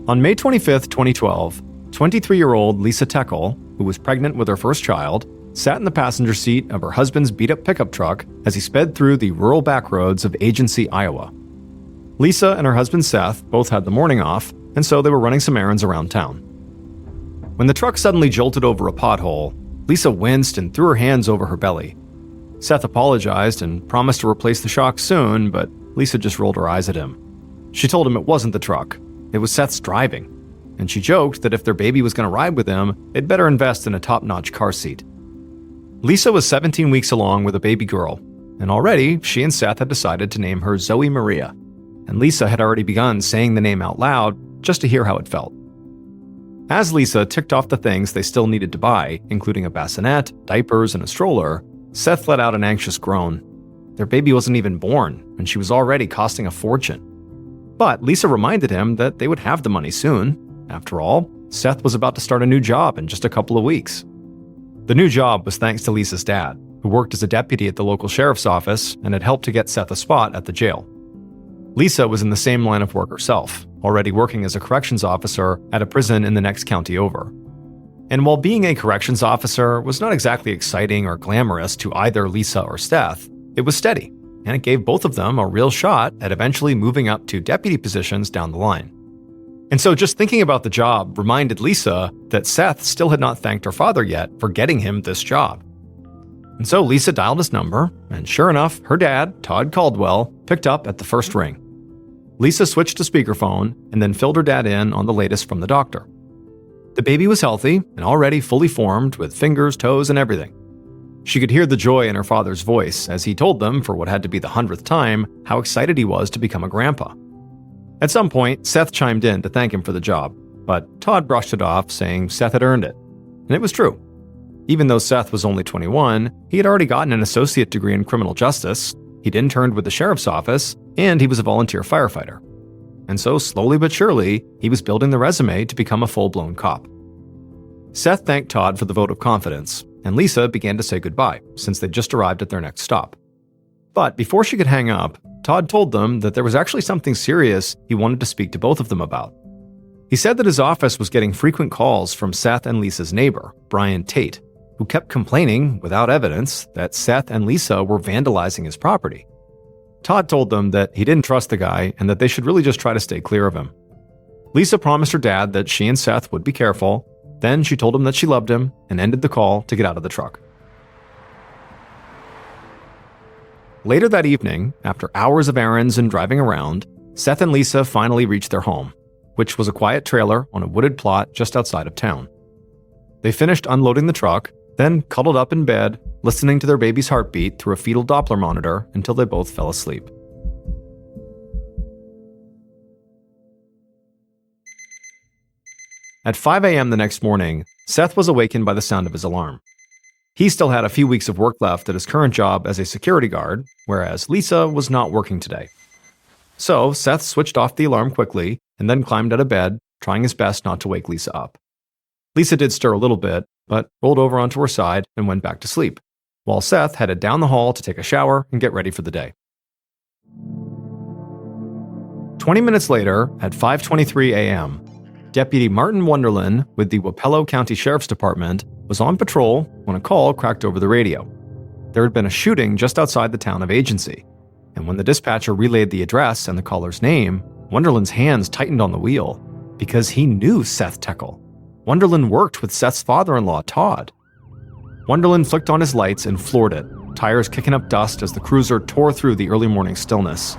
On May 25, 2012, 23-year-old Lisa Teckel, who was pregnant with her first child, sat in the passenger seat of her husband's beat-up pickup truck as he sped through the rural backroads of Agency, Iowa. Lisa and her husband Seth both had the morning off, and so they were running some errands around town. When the truck suddenly jolted over a pothole, Lisa winced and threw her hands over her belly. Seth apologized and promised to replace the shocks soon, but Lisa just rolled her eyes at him. She told him it wasn't the truck, it was Seth's driving, and she joked that if their baby was going to ride with him, they'd better invest in a top-notch car seat. Lisa was 17 weeks along with a baby girl, and already she and Seth had decided to name her Zoe Maria, and Lisa had already begun saying the name out loud just to hear how it felt. As Lisa ticked off the things they still needed to buy, including a bassinet, diapers, and a stroller, Seth let out an anxious groan. Their baby wasn't even born, and she was already costing a fortune. But Lisa reminded him that they would have the money soon. After all, Seth was about to start a new job in just a couple of weeks. The new job was thanks to Lisa's dad, who worked as a deputy at the local sheriff's office and had helped to get Seth a spot at the jail. Lisa was in the same line of work herself, already working as a corrections officer at a prison in the next county over. And while being a corrections officer was not exactly exciting or glamorous to either Lisa or Seth, it was steady, and it gave both of them a real shot at eventually moving up to deputy positions down the line. And so just thinking about the job reminded Lisa that Seth still had not thanked her father yet for getting him this job. And so Lisa dialed his number, and sure enough, her dad, Todd Caldwell, picked up at the first ring. Lisa switched to speakerphone and then filled her dad in on the latest from the doctor. The baby was healthy and already fully formed with fingers, toes, and everything. She could hear the joy in her father's voice as he told them, for what had to be the 100th time, how excited he was to become a grandpa. At some point, Seth chimed in to thank him for the job, but Todd brushed it off, saying Seth had earned it. And it was true. Even though Seth was only 21, he had already gotten an associate degree in criminal justice, he'd interned with the sheriff's office, and he was a volunteer firefighter. And so, slowly but surely, he was building the resume to become a full-blown cop. Seth thanked Todd for the vote of confidence, and Lisa began to say goodbye, since they'd just arrived at their next stop. But before she could hang up, Todd told them that there was actually something serious he wanted to speak to both of them about. He said that his office was getting frequent calls from Seth and Lisa's neighbor, Brian Tate, who kept complaining, without evidence, that Seth and Lisa were vandalizing his property. Todd told them that he didn't trust the guy and that they should really just try to stay clear of him. Lisa promised her dad that she and Seth would be careful. Then she told him that she loved him and ended the call to get out of the truck. Later that evening, after hours of errands and driving around, Seth and Lisa finally reached their home, which was a quiet trailer on a wooded plot just outside of town. They finished unloading the truck, then cuddled up in bed, listening to their baby's heartbeat through a fetal Doppler monitor until they both fell asleep. At 5 a.m. the next morning, Seth was awakened by the sound of his alarm. He still had a few weeks of work left at his current job as a security guard, whereas Lisa was not working today. So Seth switched off the alarm quickly and then climbed out of bed, trying his best not to wake Lisa up. Lisa did stir a little bit, but rolled over onto her side and went back to sleep, while Seth headed down the hall to take a shower and get ready for the day. 20 minutes later, at 5:23 a.m., Deputy Martin Wunderlin with the Wapello County Sheriff's Department was on patrol when a call cracked over the radio. There had been a shooting just outside the town of Agency, and when the dispatcher relayed the address and the caller's name, Wunderlin's hands tightened on the wheel because he knew Seth Teckel. Wunderlin worked with Seth's father-in-law, Todd. Wunderlin flicked on his lights and floored it, tires kicking up dust as the cruiser tore through the early morning stillness.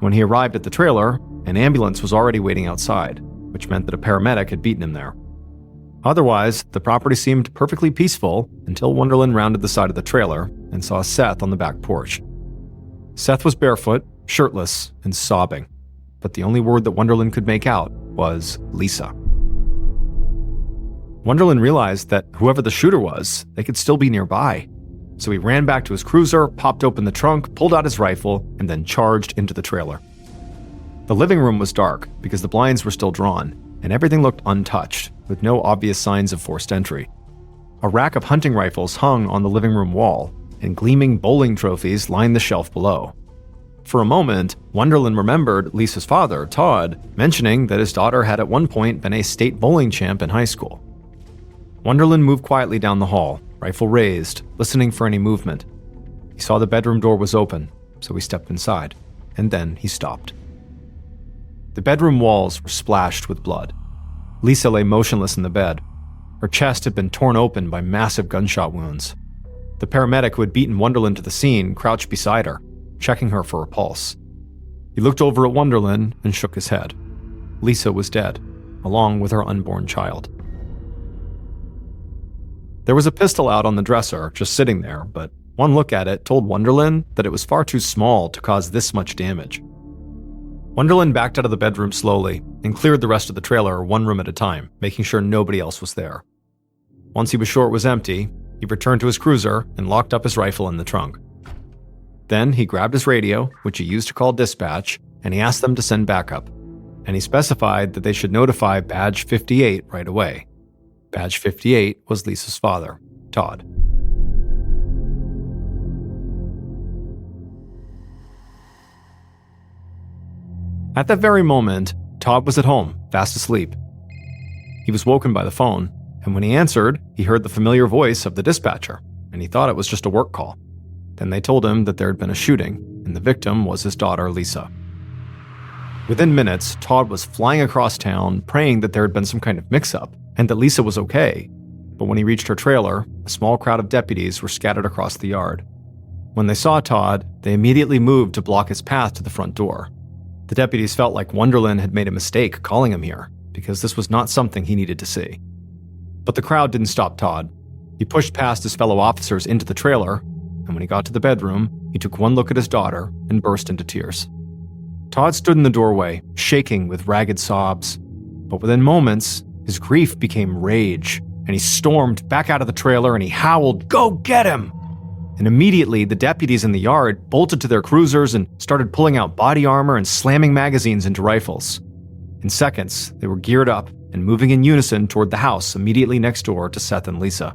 When he arrived at the trailer, an ambulance was already waiting outside, which meant that a paramedic had beaten him there. Otherwise, the property seemed perfectly peaceful until Wunderlin rounded the side of the trailer and saw Seth on the back porch. Seth was barefoot, shirtless, and sobbing, but the only word that Wunderlin could make out was Lisa. Wunderlin realized that whoever the shooter was, they could still be nearby. So he ran back to his cruiser, popped open the trunk, pulled out his rifle, and then charged into the trailer. The living room was dark because the blinds were still drawn, and everything looked untouched, with no obvious signs of forced entry. A rack of hunting rifles hung on the living room wall, and gleaming bowling trophies lined the shelf below. For a moment, Wonderland remembered Lisa's father, Todd, mentioning that his daughter had at one point been a state bowling champ in high school. Wonderland moved quietly down the hall, rifle raised, listening for any movement. He saw the bedroom door was open, so he stepped inside, and then he stopped. The bedroom walls were splashed with blood. Lisa lay motionless in the bed. Her chest had been torn open by massive gunshot wounds. The paramedic who had beaten Wonderland to the scene crouched beside her, checking her for a pulse. He looked over at Wonderland and shook his head. Lisa was dead, along with her unborn child. There was a pistol out on the dresser, just sitting there, but one look at it told Wonderland that it was far too small to cause this much damage. Wonderland backed out of the bedroom slowly and cleared the rest of the trailer one room at a time, making sure nobody else was there. Once he was sure it was empty, he returned to his cruiser and locked up his rifle in the trunk. Then he grabbed his radio, which he used to call dispatch, and he asked them to send backup. And he specified that they should notify Badge 58 right away. Badge 58 was Lisa's father, Todd. At that very moment, Todd was at home, fast asleep. He was woken by the phone, and when he answered, he heard the familiar voice of the dispatcher, and he thought it was just a work call. Then they told him that there had been a shooting, and the victim was his daughter, Lisa. Within minutes, Todd was flying across town, praying that there had been some kind of mix-up, and that Lisa was okay. But when he reached her trailer, a small crowd of deputies were scattered across the yard. When they saw Todd, they immediately moved to block his path to the front door. The deputies felt like Wonderland had made a mistake calling him here, because this was not something he needed to see. But the crowd didn't stop Todd. He pushed past his fellow officers into the trailer, and when he got to the bedroom, he took one look at his daughter and burst into tears. Todd stood in the doorway, shaking with ragged sobs. But within moments, his grief became rage, and he stormed back out of the trailer and he howled, "Go get him!" And immediately, the deputies in the yard bolted to their cruisers and started pulling out body armor and slamming magazines into rifles. In seconds, they were geared up and moving in unison toward the house immediately next door to Seth and Lisa.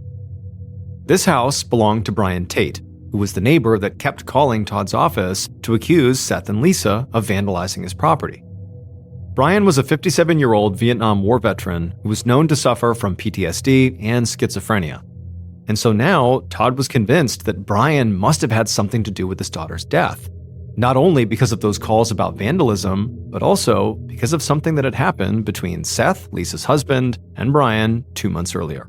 This house belonged to Brian Tate, who was the neighbor that kept calling Todd's office to accuse Seth and Lisa of vandalizing his property. Brian was a 57-year-old Vietnam War veteran who was known to suffer from PTSD and schizophrenia. And so now, Todd was convinced that Brian must have had something to do with his daughter's death, not only because of those calls about vandalism, but also because of something that had happened between Seth, Lisa's husband, and Brian 2 months earlier.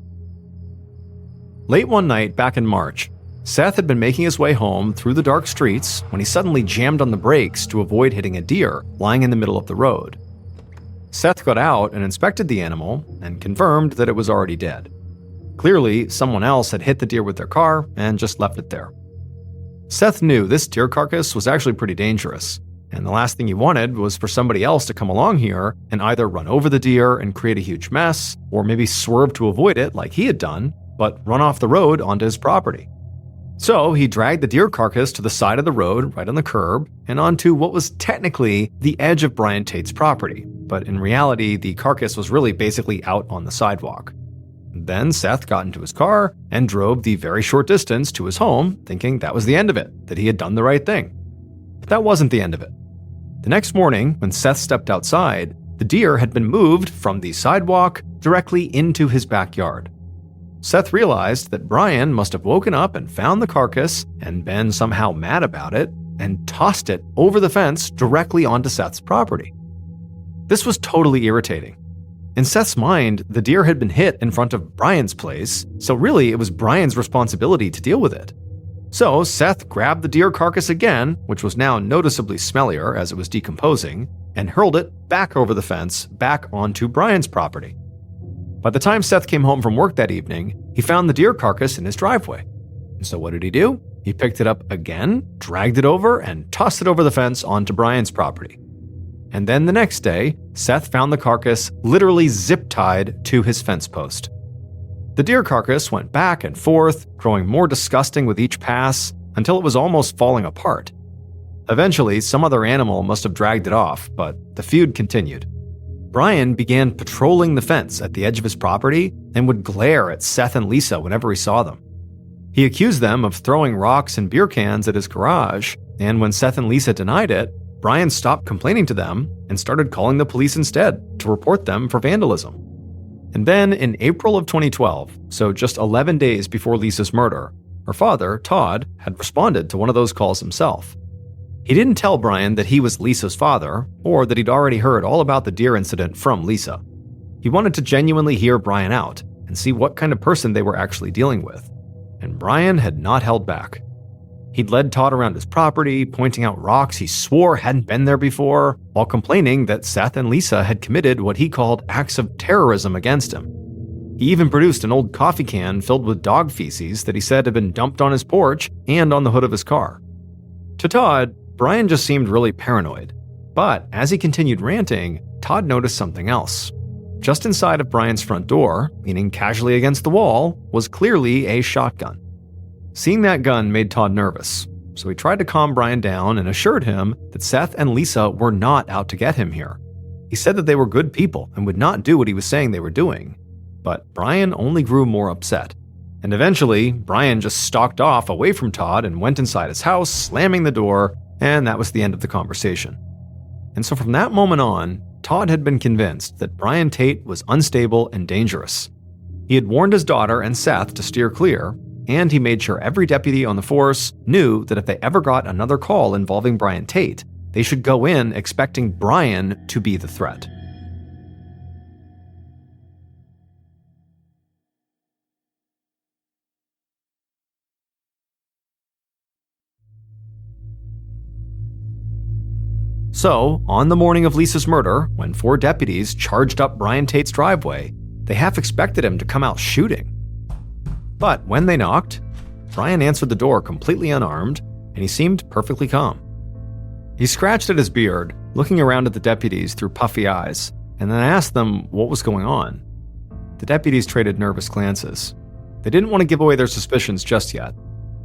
Late one night back in March, Seth had been making his way home through the dark streets when he suddenly jammed on the brakes to avoid hitting a deer lying in the middle of the road. Seth got out and inspected the animal and confirmed that it was already dead. Clearly, someone else had hit the deer with their car and just left it there. Seth knew this deer carcass was actually pretty dangerous, and the last thing he wanted was for somebody else to come along here and either run over the deer and create a huge mess, or maybe swerve to avoid it like he had done, but run off the road onto his property. So he dragged the deer carcass to the side of the road, right on the curb, and onto what was technically the edge of Brian Tate's property, but in reality, the carcass was really basically out on the sidewalk. Then Seth got into his car and drove the very short distance to his home, thinking that was the end of it, that he had done the right thing. But that wasn't the end of it. The next morning, when Seth stepped outside, the deer had been moved from the sidewalk directly into his backyard. Seth realized that Brian must have woken up and found the carcass and been somehow mad about it and tossed it over the fence directly onto Seth's property. This was totally irritating. In Seth's mind, the deer had been hit in front of Brian's place, so really it was Brian's responsibility to deal with it. So Seth grabbed the deer carcass again, which was now noticeably smellier as it was decomposing, and hurled it back over the fence, back onto Brian's property. By the time Seth came home from work that evening, he found the deer carcass in his driveway. And so what did he do? He picked it up again, dragged it over, and tossed it over the fence onto Brian's property. And then the next day, Seth found the carcass literally zip-tied to his fence post. The deer carcass went back and forth, growing more disgusting with each pass, until it was almost falling apart. Eventually, some other animal must have dragged it off, but the feud continued. Brian began patrolling the fence at the edge of his property and would glare at Seth and Lisa whenever he saw them. He accused them of throwing rocks and beer cans at his garage, and when Seth and Lisa denied it, Brian stopped complaining to them and started calling the police instead to report them for vandalism. And then in April of 2012, so just 11 days before Lisa's murder, her father, Todd, had responded to one of those calls himself. He didn't tell Brian that he was Lisa's father, or that he'd already heard all about the deer incident from Lisa. He wanted to genuinely hear Brian out and see what kind of person they were actually dealing with. And Brian had not held back. He'd led Todd around his property, pointing out rocks he swore hadn't been there before, while complaining that Seth and Lisa had committed what he called acts of terrorism against him. He even produced an old coffee can filled with dog feces that he said had been dumped on his porch and on the hood of his car. To Todd, Brian just seemed really paranoid. But as he continued ranting, Todd noticed something else. Just inside of Brian's front door, leaning casually against the wall, was clearly a shotgun. Seeing that gun made Todd nervous, so he tried to calm Brian down and assured him that Seth and Lisa were not out to get him here. He said that they were good people and would not do what he was saying they were doing. But Brian only grew more upset. And eventually, Brian just stalked off away from Todd and went inside his house, slamming the door, and that was the end of the conversation. And so from that moment on, Todd had been convinced that Brian Tate was unstable and dangerous. He had warned his daughter and Seth to steer clear, and he made sure every deputy on the force knew that if they ever got another call involving Brian Tate, they should go in expecting Brian to be the threat. So, on the morning of Lisa's murder, when 4 deputies charged up Brian Tate's driveway, they half expected him to come out shooting. But when they knocked, Brian answered the door completely unarmed, and he seemed perfectly calm. He scratched at his beard, looking around at the deputies through puffy eyes, and then asked them what was going on. The deputies traded nervous glances. They didn't want to give away their suspicions just yet,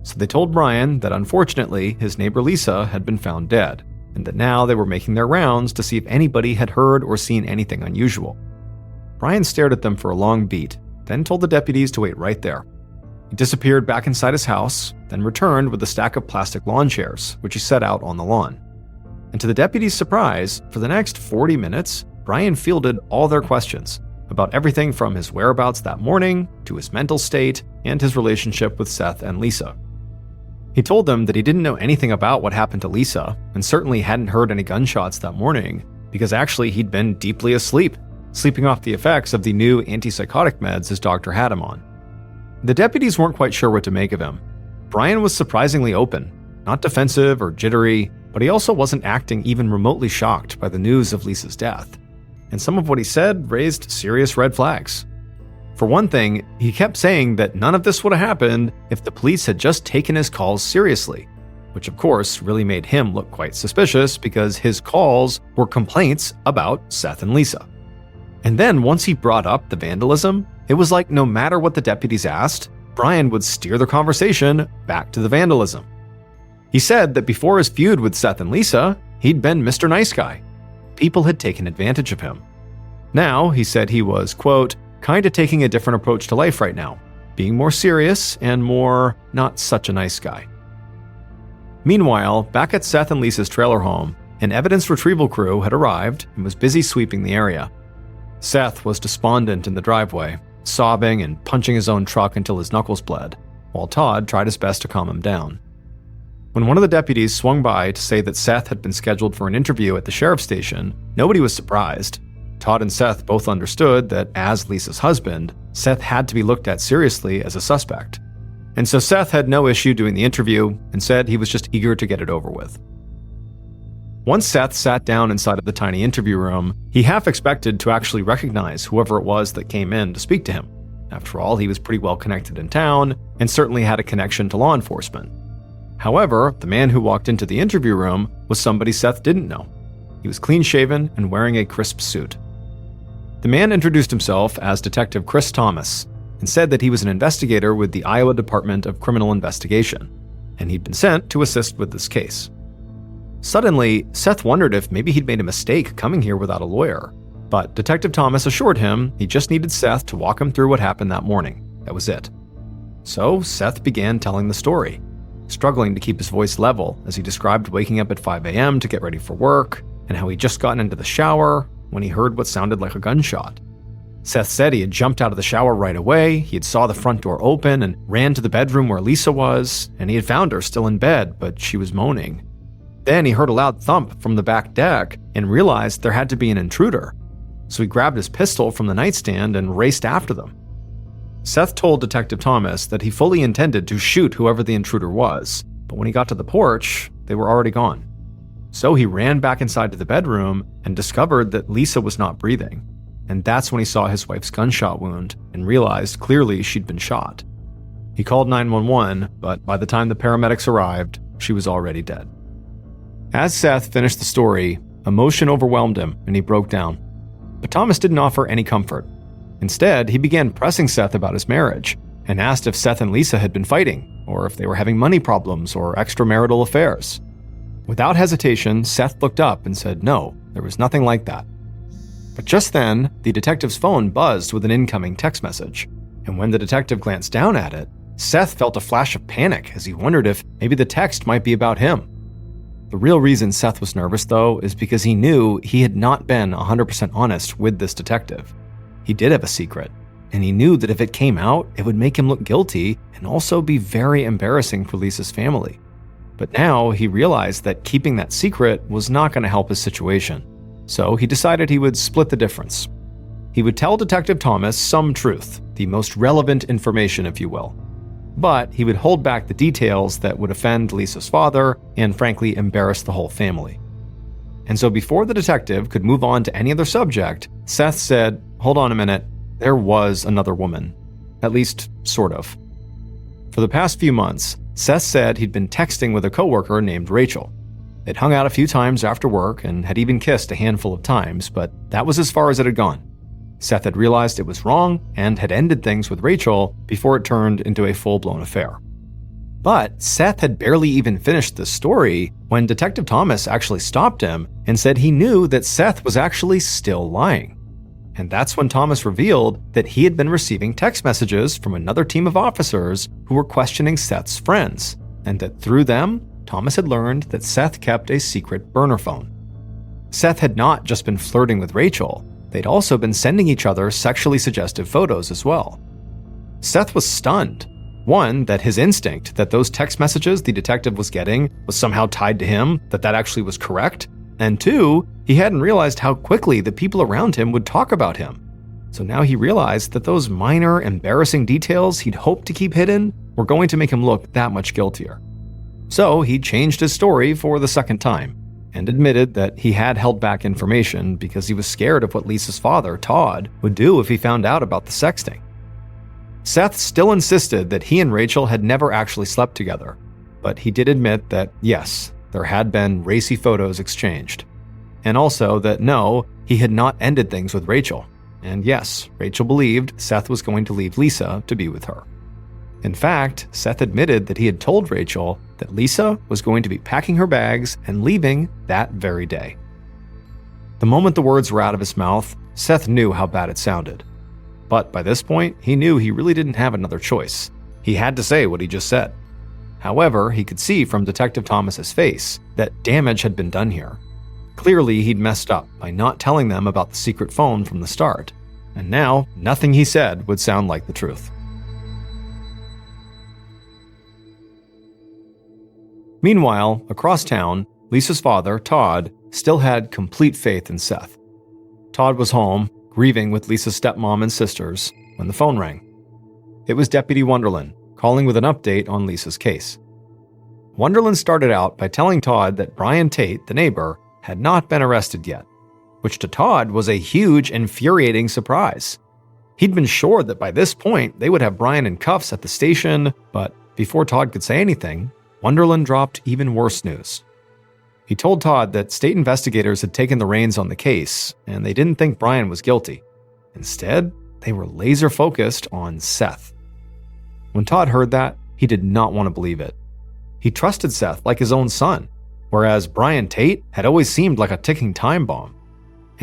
so they told Brian that unfortunately his neighbor Lisa had been found dead, and that now they were making their rounds to see if anybody had heard or seen anything unusual. Brian stared at them for a long beat, then told the deputies to wait right there. He disappeared back inside his house, then returned with a stack of plastic lawn chairs, which he set out on the lawn. And to the deputies' surprise, for the next 40 minutes, Brian fielded all their questions about everything from his whereabouts that morning to his mental state and his relationship with Seth and Lisa. He told them that he didn't know anything about what happened to Lisa and certainly hadn't heard any gunshots that morning because actually he'd been deeply asleep, sleeping off the effects of the new antipsychotic meds his doctor had him on. The deputies weren't quite sure what to make of him. Brian was surprisingly open, not defensive or jittery, but he also wasn't acting even remotely shocked by the news of Lisa's death. And some of what he said raised serious red flags. For one thing, he kept saying that none of this would have happened if the police had just taken his calls seriously, which of course really made him look quite suspicious because his calls were complaints about Seth and Lisa. And then once he brought up the vandalism, it was like no matter what the deputies asked, Brian would steer the conversation back to the vandalism. He said that before his feud with Seth and Lisa, he'd been Mr. Nice Guy. People had taken advantage of him. Now, he said he was, quote, kind of taking a different approach to life right now, being more serious and more not such a nice guy. Meanwhile, back at Seth and Lisa's trailer home, an evidence retrieval crew had arrived and was busy sweeping the area. Seth was despondent in the driveway, sobbing and punching his own truck until his knuckles bled, while Todd tried his best to calm him down. When one of the deputies swung by to say that Seth had been scheduled for an interview at the sheriff's station, nobody was surprised. Todd and Seth both understood that as Lisa's husband, Seth had to be looked at seriously as a suspect. And so Seth had no issue doing the interview and said he was just eager to get it over with. Once Seth sat down inside of the tiny interview room, he half expected to actually recognize whoever it was that came in to speak to him. After all, he was pretty well connected in town and certainly had a connection to law enforcement. However, the man who walked into the interview room was somebody Seth didn't know. He was clean-shaven and wearing a crisp suit. The man introduced himself as Detective Chris Thomas and said that he was an investigator with the Iowa Department of Criminal Investigation, and he'd been sent to assist with this case. Suddenly, Seth wondered if maybe he'd made a mistake coming here without a lawyer, but Detective Thomas assured him he just needed Seth to walk him through what happened that morning. That was it. So Seth began telling the story, struggling to keep his voice level as he described waking up at 5 a.m. to get ready for work and how he'd just gotten into the shower when he heard what sounded like a gunshot. Seth said he had jumped out of the shower right away, he had saw the front door open and ran to the bedroom where Lisa was, and he had found her still in bed, but she was moaning. Then he heard a loud thump from the back deck and realized there had to be an intruder. So he grabbed his pistol from the nightstand and raced after them. Seth told Detective Thomas that he fully intended to shoot whoever the intruder was, but when he got to the porch, they were already gone. So he ran back inside to the bedroom and discovered that Lisa was not breathing. And that's when he saw his wife's gunshot wound and realized clearly she'd been shot. He called 911, but by the time the paramedics arrived, she was already dead. As Seth finished the story, emotion overwhelmed him and he broke down. But Thomas didn't offer any comfort. Instead, he began pressing Seth about his marriage and asked if Seth and Lisa had been fighting, or if they were having money problems or extramarital affairs. Without hesitation, Seth looked up and said no, there was nothing like that. But just then, the detective's phone buzzed with an incoming text message, and when the detective glanced down at it, Seth felt a flash of panic as he wondered if maybe the text might be about him. The real reason Seth was nervous, though, is because he knew he had not been 100% honest with this detective. He did have a secret, and he knew that if it came out, it would make him look guilty and also be very embarrassing for Lisa's family. But now he realized that keeping that secret was not going to help his situation, so he decided he would split the difference. He would tell Detective Thomas some truth, the most relevant information, if you will. But he would hold back the details that would offend Lisa's father and frankly embarrass the whole family. And so before the detective could move on to any other subject, Seth said, "Hold on a minute, there was another woman. At least, sort of." For the past few months, Seth said he'd been texting with a coworker named Rachel. They'd hung out a few times after work and had even kissed a handful of times, but that was as far as it had gone. Seth had realized it was wrong and had ended things with Rachel before it turned into a full-blown affair. But Seth had barely even finished the story when Detective Thomas actually stopped him and said he knew that Seth was actually still lying. And that's when Thomas revealed that he had been receiving text messages from another team of officers who were questioning Seth's friends, and that through them, Thomas had learned that Seth kept a secret burner phone. Seth had not just been flirting with Rachel, they'd also been sending each other sexually suggestive photos as well. Seth was stunned. One, that his instinct that those text messages the detective was getting was somehow tied to him, that actually was correct. And two, he hadn't realized how quickly the people around him would talk about him. So now he realized that those minor, embarrassing details he'd hoped to keep hidden were going to make him look that much guiltier. So he changed his story for the second time and admitted that he had held back information because he was scared of what Lisa's father, Todd, would do if he found out about the sexting. Seth still insisted that he and Rachel had never actually slept together, but he did admit that, yes, there had been racy photos exchanged. And also that no, he had not ended things with Rachel. And yes, Rachel believed Seth was going to leave Lisa to be with her. In fact, Seth admitted that he had told Rachel that Lisa was going to be packing her bags and leaving that very day. The moment the words were out of his mouth, Seth knew how bad it sounded. But by this point, he knew he really didn't have another choice. He had to say what he just said. However, he could see from Detective Thomas's face that damage had been done here. Clearly, he'd messed up by not telling them about the secret phone from the start. And now, nothing he said would sound like the truth. Meanwhile, across town, Lisa's father, Todd, still had complete faith in Seth. Todd was home, grieving with Lisa's stepmom and sisters, when the phone rang. It was Deputy Wonderland, calling with an update on Lisa's case. Wonderland started out by telling Todd that Brian Tate, the neighbor, had not been arrested yet, which to Todd was a huge, infuriating surprise. He'd been sure that by this point they would have Brian in cuffs at the station, but before Todd could say anything, Wonderland dropped even worse news. He told Todd that state investigators had taken the reins on the case, and they didn't think Brian was guilty. Instead, they were laser-focused on Seth. When Todd heard that, he did not want to believe it. He trusted Seth like his own son, whereas Brian Tate had always seemed like a ticking time bomb.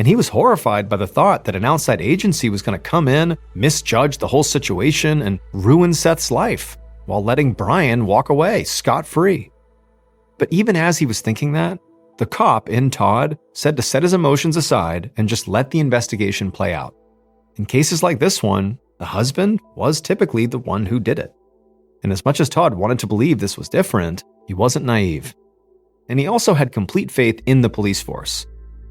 and he was horrified by the thought that an outside agency was going to come in, misjudge the whole situation, and ruin Seth's life, while letting Brian walk away scot-free. But even as he was thinking that, the cop in Todd said to set his emotions aside and just let the investigation play out. In cases like this one, the husband was typically the one who did it. And as much as Todd wanted to believe this was different, he wasn't naive. And he also had complete faith in the police force.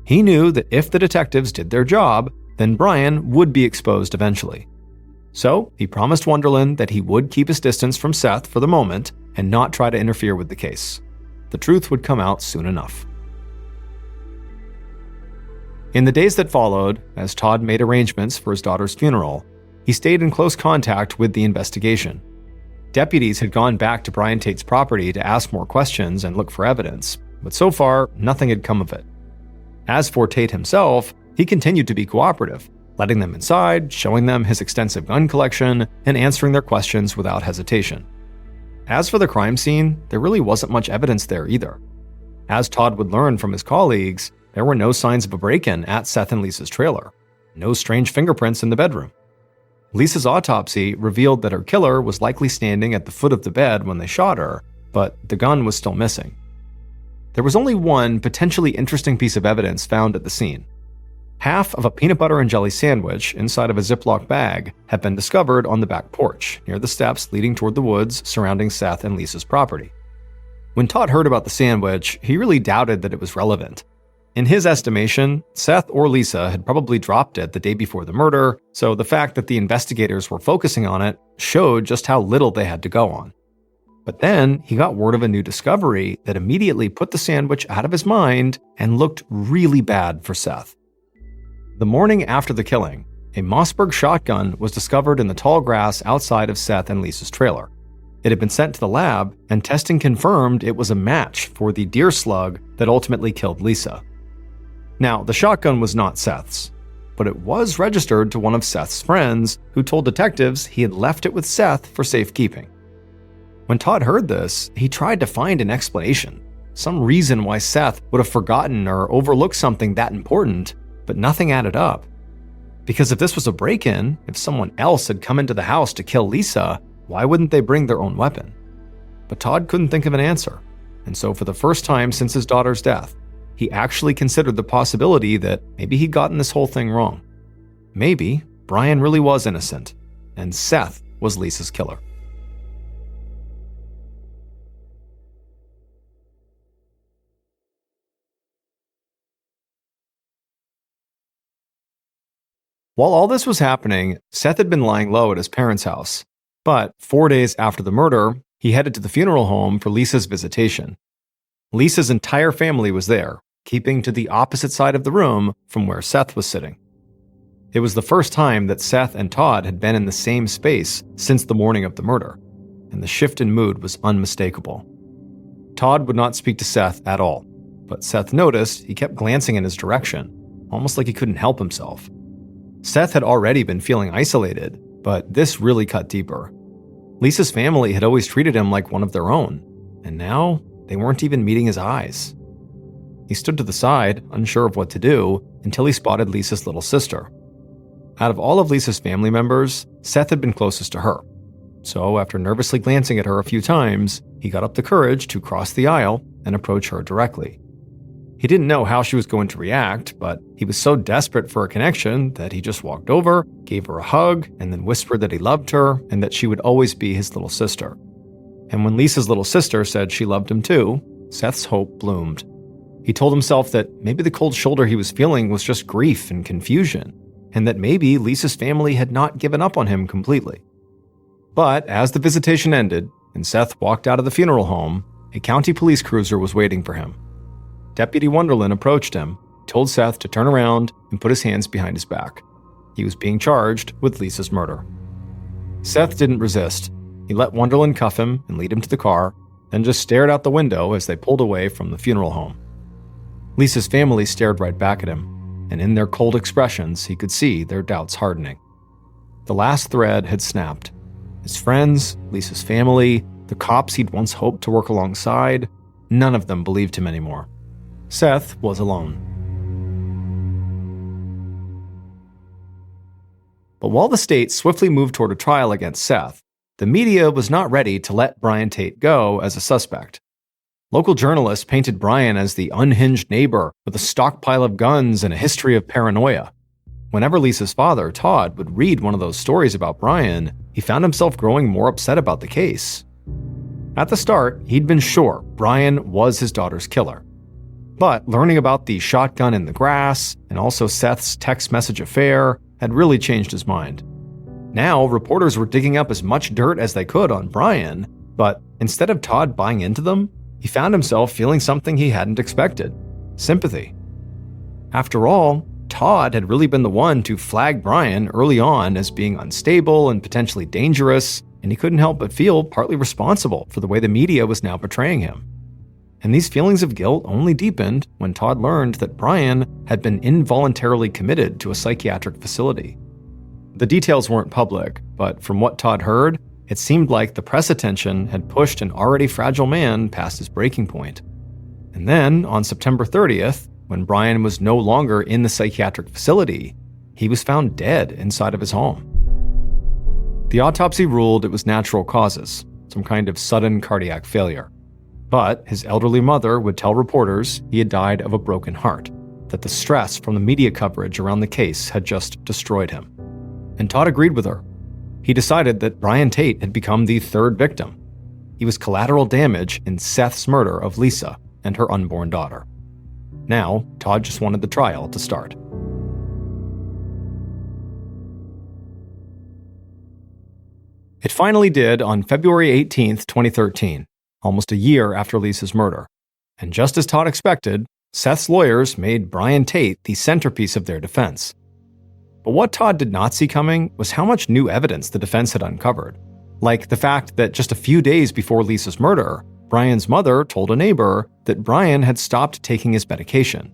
He knew that if the detectives did their job, then Brian would be exposed eventually. So he promised Wonderland that he would keep his distance from Seth for the moment and not try to interfere with the case. The truth would come out soon enough. In the days that followed, as Todd made arrangements for his daughter's funeral, he stayed in close contact with the investigation. Deputies had gone back to Brian Tate's property to ask more questions and look for evidence, but so far, nothing had come of it. As for Tate himself, he continued to be cooperative, letting them inside, showing them his extensive gun collection, and answering their questions without hesitation. As for the crime scene, there really wasn't much evidence there either. As Todd would learn from his colleagues, there were no signs of a break-in at Seth and Lisa's trailer, no strange fingerprints in the bedroom. Lisa's autopsy revealed that her killer was likely standing at the foot of the bed when they shot her, but the gun was still missing. There was only one potentially interesting piece of evidence found at the scene. Half of a peanut butter and jelly sandwich inside of a Ziploc bag had been discovered on the back porch, near the steps leading toward the woods surrounding Seth and Lisa's property. When Todd heard about the sandwich, he really doubted that it was relevant. In his estimation, Seth or Lisa had probably dropped it the day before the murder, so the fact that the investigators were focusing on it showed just how little they had to go on. But then he got word of a new discovery that immediately put the sandwich out of his mind and looked really bad for Seth. The morning after the killing, a Mossberg shotgun was discovered in the tall grass outside of Seth and Lisa's trailer. It had been sent to the lab, and testing confirmed it was a match for the deer slug that ultimately killed Lisa. Now, the shotgun was not Seth's, but it was registered to one of Seth's friends, who told detectives he had left it with Seth for safekeeping. When Todd heard this, he tried to find an explanation, some reason why Seth would have forgotten or overlooked something that important, but nothing added up. Because if this was a break-in, if someone else had come into the house to kill Lisa, why wouldn't they bring their own weapon? But Todd couldn't think of an answer, and so for the first time since his daughter's death, he actually considered the possibility that maybe he'd gotten this whole thing wrong. Maybe Brian really was innocent, and Seth was Lisa's killer. While all this was happening, Seth had been lying low at his parents' house. But 4 days after the murder, he headed to the funeral home for Lisa's visitation. Lisa's entire family was there, keeping to the opposite side of the room from where Seth was sitting. It was the first time that Seth and Todd had been in the same space since the morning of the murder, and the shift in mood was unmistakable. Todd would not speak to Seth at all, but Seth noticed he kept glancing in his direction, almost like he couldn't help himself. Seth had already been feeling isolated, but this really cut deeper. Lisa's family had always treated him like one of their own, and now they weren't even meeting his eyes. He stood to the side, unsure of what to do, until he spotted Lisa's little sister. Out of all of Lisa's family members, Seth had been closest to her. So after nervously glancing at her a few times, he got up the courage to cross the aisle and approach her directly. He didn't know how she was going to react, but he was so desperate for a connection that he just walked over, gave her a hug, and then whispered that he loved her and that she would always be his little sister. And when Lisa's little sister said she loved him too, Seth's hope bloomed. He told himself that maybe the cold shoulder he was feeling was just grief and confusion, and that maybe Lisa's family had not given up on him completely. But as the visitation ended and Seth walked out of the funeral home, a county police cruiser was waiting for him. Deputy Wonderland approached him, told Seth to turn around and put his hands behind his back. He was being charged with Lisa's murder. Seth didn't resist. He let Wonderland cuff him and lead him to the car, then just stared out the window as they pulled away from the funeral home. Lisa's family stared right back at him, and in their cold expressions, he could see their doubts hardening. The last thread had snapped. His friends, Lisa's family, the cops he'd once hoped to work alongside, none of them believed him anymore. Seth was alone. But while the state swiftly moved toward a trial against Seth, the media was not ready to let Brian Tate go as a suspect. Local journalists painted Brian as the unhinged neighbor with a stockpile of guns and a history of paranoia. Whenever Lisa's father, Todd, would read one of those stories about Brian, he found himself growing more upset about the case. At the start, he'd been sure Brian was his daughter's killer. But learning about the shotgun in the grass and also Seth's text message affair had really changed his mind. Now, reporters were digging up as much dirt as they could on Brian, but instead of Todd buying into them, he found himself feeling something he hadn't expected: sympathy. After all, Todd had really been the one to flag Brian early on as being unstable and potentially dangerous, and he couldn't help but feel partly responsible for the way the media was now portraying him. And these feelings of guilt only deepened when Todd learned that Brian had been involuntarily committed to a psychiatric facility. The details weren't public, but from what Todd heard, it seemed like the press attention had pushed an already fragile man past his breaking point. And then, on September 30th, when Brian was no longer in the psychiatric facility, he was found dead inside of his home. The autopsy ruled it was natural causes, some kind of sudden cardiac failure. But his elderly mother would tell reporters he had died of a broken heart, that the stress from the media coverage around the case had just destroyed him. And Todd agreed with her. He decided that Brian Tate had become the third victim. He was collateral damage in Seth's murder of Lisa and her unborn daughter. Now, Todd just wanted the trial to start. It finally did on February 18, 2013, almost a year after Lisa's murder. And just as Todd expected, Seth's lawyers made Brian Tate the centerpiece of their defense. But what Todd did not see coming was how much new evidence the defense had uncovered. Like the fact that just a few days before Lisa's murder, Brian's mother told a neighbor that Brian had stopped taking his medication.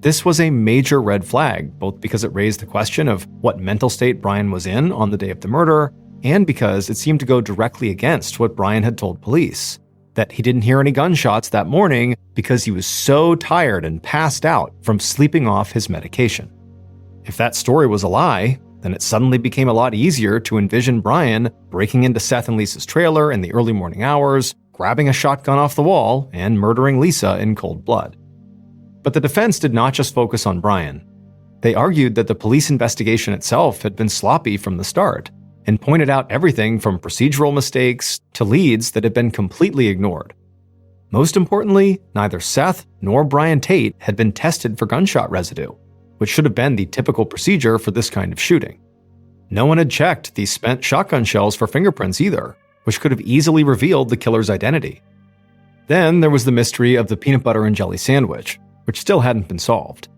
This was a major red flag, both because it raised the question of what mental state Brian was in on the day of the murder, and because it seemed to go directly against what Brian had told police, that he didn't hear any gunshots that morning because he was so tired and passed out from sleeping off his medication. If that story was a lie, then it suddenly became a lot easier to envision Brian breaking into Seth and Lisa's trailer in the early morning hours, grabbing a shotgun off the wall, and murdering Lisa in cold blood. But the defense did not just focus on Brian. They argued that the police investigation itself had been sloppy from the start, and pointed out everything from procedural mistakes to leads that had been completely ignored. Most importantly, neither Seth nor Brian Tate had been tested for gunshot residue, which should have been the typical procedure for this kind of shooting. No one had checked the spent shotgun shells for fingerprints either, which could have easily revealed the killer's identity. Then there was the mystery of the peanut butter and jelly sandwich, which still hadn't been solved.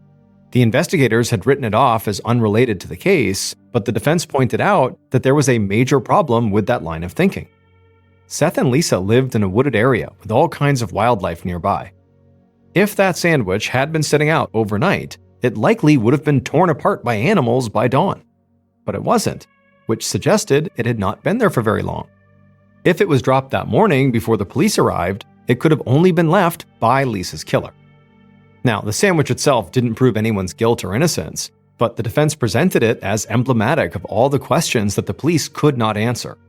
The investigators had written it off as unrelated to the case, but the defense pointed out that there was a major problem with that line of thinking. Seth and Lisa lived in a wooded area with all kinds of wildlife nearby. If that sandwich had been sitting out overnight, it likely would have been torn apart by animals by dawn. But it wasn't, which suggested it had not been there for very long. If it was dropped that morning before the police arrived, it could have only been left by Lisa's killer. Now, the sandwich itself didn't prove anyone's guilt or innocence, but the defense presented it as emblematic of all the questions that the police could not answer.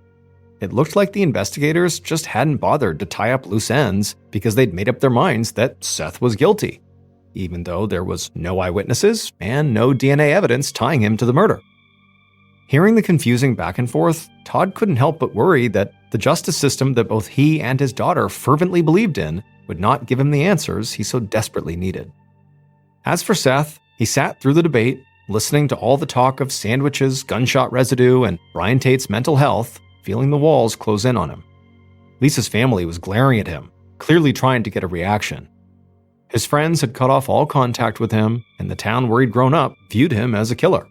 It looked like the investigators just hadn't bothered to tie up loose ends because they'd made up their minds that Seth was guilty, even though there was no eyewitnesses and no DNA evidence tying him to the murder. Hearing the confusing back and forth, Todd couldn't help but worry that the justice system that both he and his daughter fervently believed in would not give him the answers he so desperately needed. As for Seth, he sat through the debate, listening to all the talk of sandwiches, gunshot residue, and Brian Tate's mental health, feeling the walls close in on him. Lisa's family was glaring at him, clearly trying to get a reaction. His friends had cut off all contact with him, and the town where he'd grown up viewed him as a killer.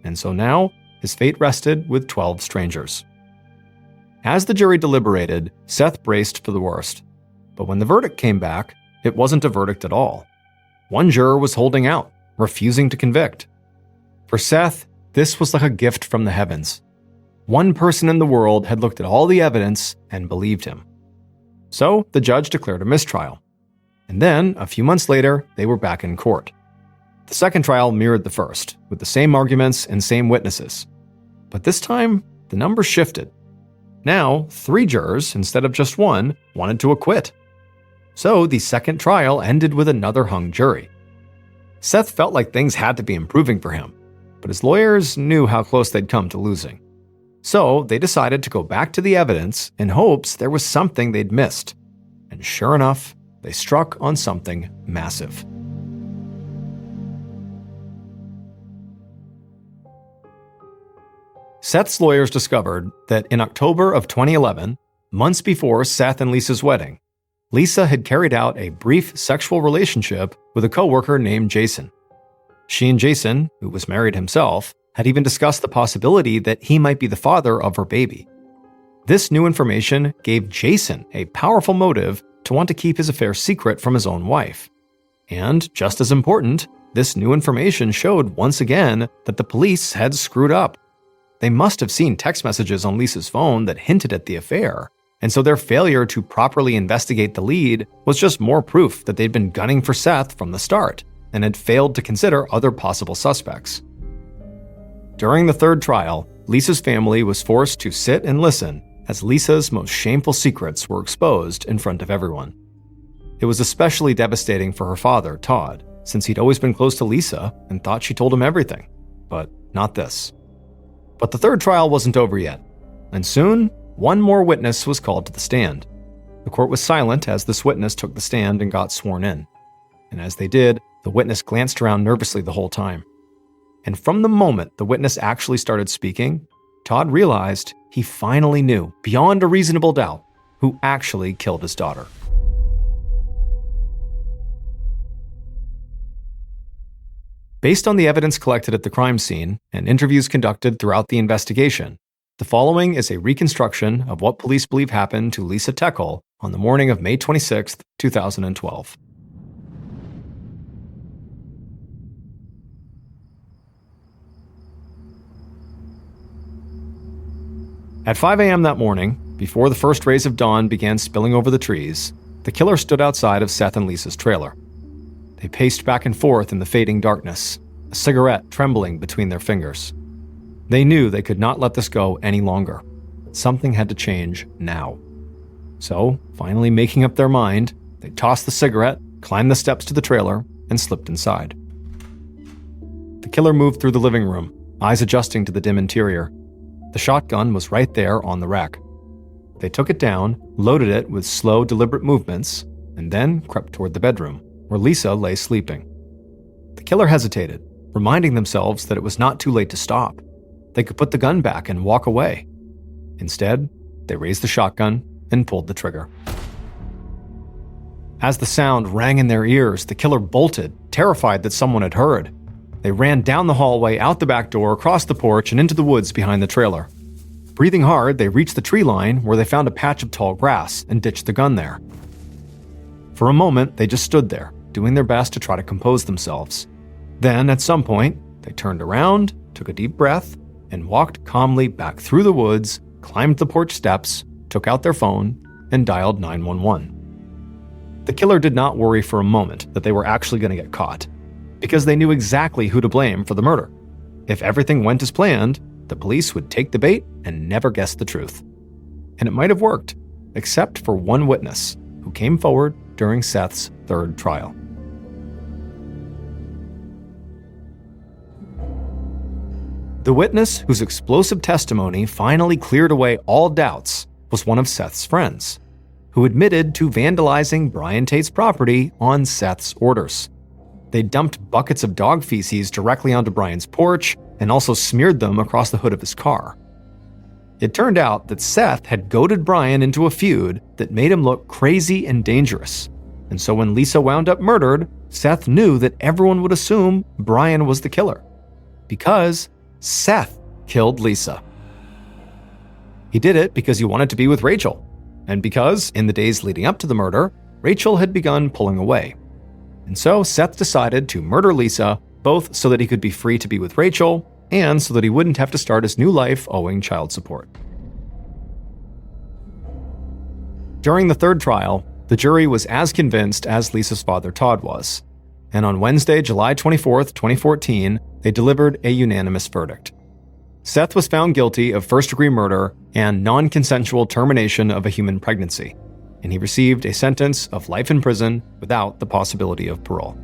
And so now, his fate rested with 12 strangers. As the jury deliberated, Seth braced for the worst. But when the verdict came back, it wasn't a verdict at all. One juror was holding out, refusing to convict. For Seth, this was like a gift from the heavens. One person in the world had looked at all the evidence and believed him. So the judge declared a mistrial. And then, a few months later, they were back in court. The second trial mirrored the first, with the same arguments and same witnesses. But this time, the numbers shifted. Now, 3 jurors, instead of just 1, wanted to acquit. So the second trial ended with another hung jury. Seth felt like things had to be improving for him, but his lawyers knew how close they'd come to losing. So they decided to go back to the evidence in hopes there was something they'd missed. And sure enough, they struck on something massive. Seth's lawyers discovered that in October of 2011, months before Seth and Lisa's wedding, Lisa had carried out a brief sexual relationship with a coworker named Jason. She and Jason, who was married himself, had even discussed the possibility that he might be the father of her baby. This new information gave Jason a powerful motive to want to keep his affair secret from his own wife. And, just as important, this new information showed once again that the police had screwed up. They must have seen text messages on Lisa's phone that hinted at the affair, and so their failure to properly investigate the lead was just more proof that they'd been gunning for Seth from the start and had failed to consider other possible suspects. During the third trial, Lisa's family was forced to sit and listen as Lisa's most shameful secrets were exposed in front of everyone. It was especially devastating for her father, Todd, since he'd always been close to Lisa and thought she told him everything. But not this. But the third trial wasn't over yet, and soon, one more witness was called to the stand. The court was silent as this witness took the stand and got sworn in. And as they did, the witness glanced around nervously the whole time. And from the moment the witness actually started speaking, Todd realized he finally knew, beyond a reasonable doubt, who actually killed his daughter. Based on the evidence collected at the crime scene and interviews conducted throughout the investigation, the following is a reconstruction of what police believe happened to Lisa Teckel on the morning of May 26, 2012. At 5 a.m. that morning, before the first rays of dawn began spilling over the trees, the killer stood outside of Seth and Lisa's trailer. They paced back and forth in the fading darkness, a cigarette trembling between their fingers. They knew they could not let this go any longer. Something had to change now. So, finally making up their mind, they tossed the cigarette, climbed the steps to the trailer, and slipped inside. The killer moved through the living room, eyes adjusting to the dim interior. The shotgun was right there on the rack. They took it down, loaded it with slow, deliberate movements, and then crept toward the bedroom, where Lisa lay sleeping. The killer hesitated, reminding themselves that it was not too late to stop. They could put the gun back and walk away. Instead, they raised the shotgun and pulled the trigger. As the sound rang in their ears, the killer bolted, terrified that someone had heard. They ran down the hallway, out the back door, across the porch, and into the woods behind the trailer. Breathing hard, they reached the tree line where they found a patch of tall grass and ditched the gun there. For a moment, they just stood there, doing their best to try to compose themselves. Then, at some point, they turned around, took a deep breath, and walked calmly back through the woods, climbed the porch steps, took out their phone, and dialed 911. The killer did not worry for a moment that they were actually going to get caught, because they knew exactly who to blame for the murder. If everything went as planned, the police would take the bait and never guess the truth. And it might have worked, except for one witness who came forward during Seth's third trial. The witness whose explosive testimony finally cleared away all doubts was one of Seth's friends, who admitted to vandalizing Brian Tate's property on Seth's orders. They dumped buckets of dog feces directly onto Brian's porch and also smeared them across the hood of his car. It turned out that Seth had goaded Brian into a feud that made him look crazy and dangerous. And so when Lisa wound up murdered, Seth knew that everyone would assume Brian was the killer, because Seth killed Lisa. He did it because he wanted to be with Rachel, and because, in the days leading up to the murder, Rachel had begun pulling away. And so Seth decided to murder Lisa, both so that he could be free to be with Rachel, and so that he wouldn't have to start his new life owing child support. During the third trial, the jury was as convinced as Lisa's father Todd was. And on Wednesday, July 24th, 2014, they delivered a unanimous verdict. Seth was found guilty of first-degree murder and non-consensual termination of a human pregnancy, and he received a sentence of life in prison without the possibility of parole.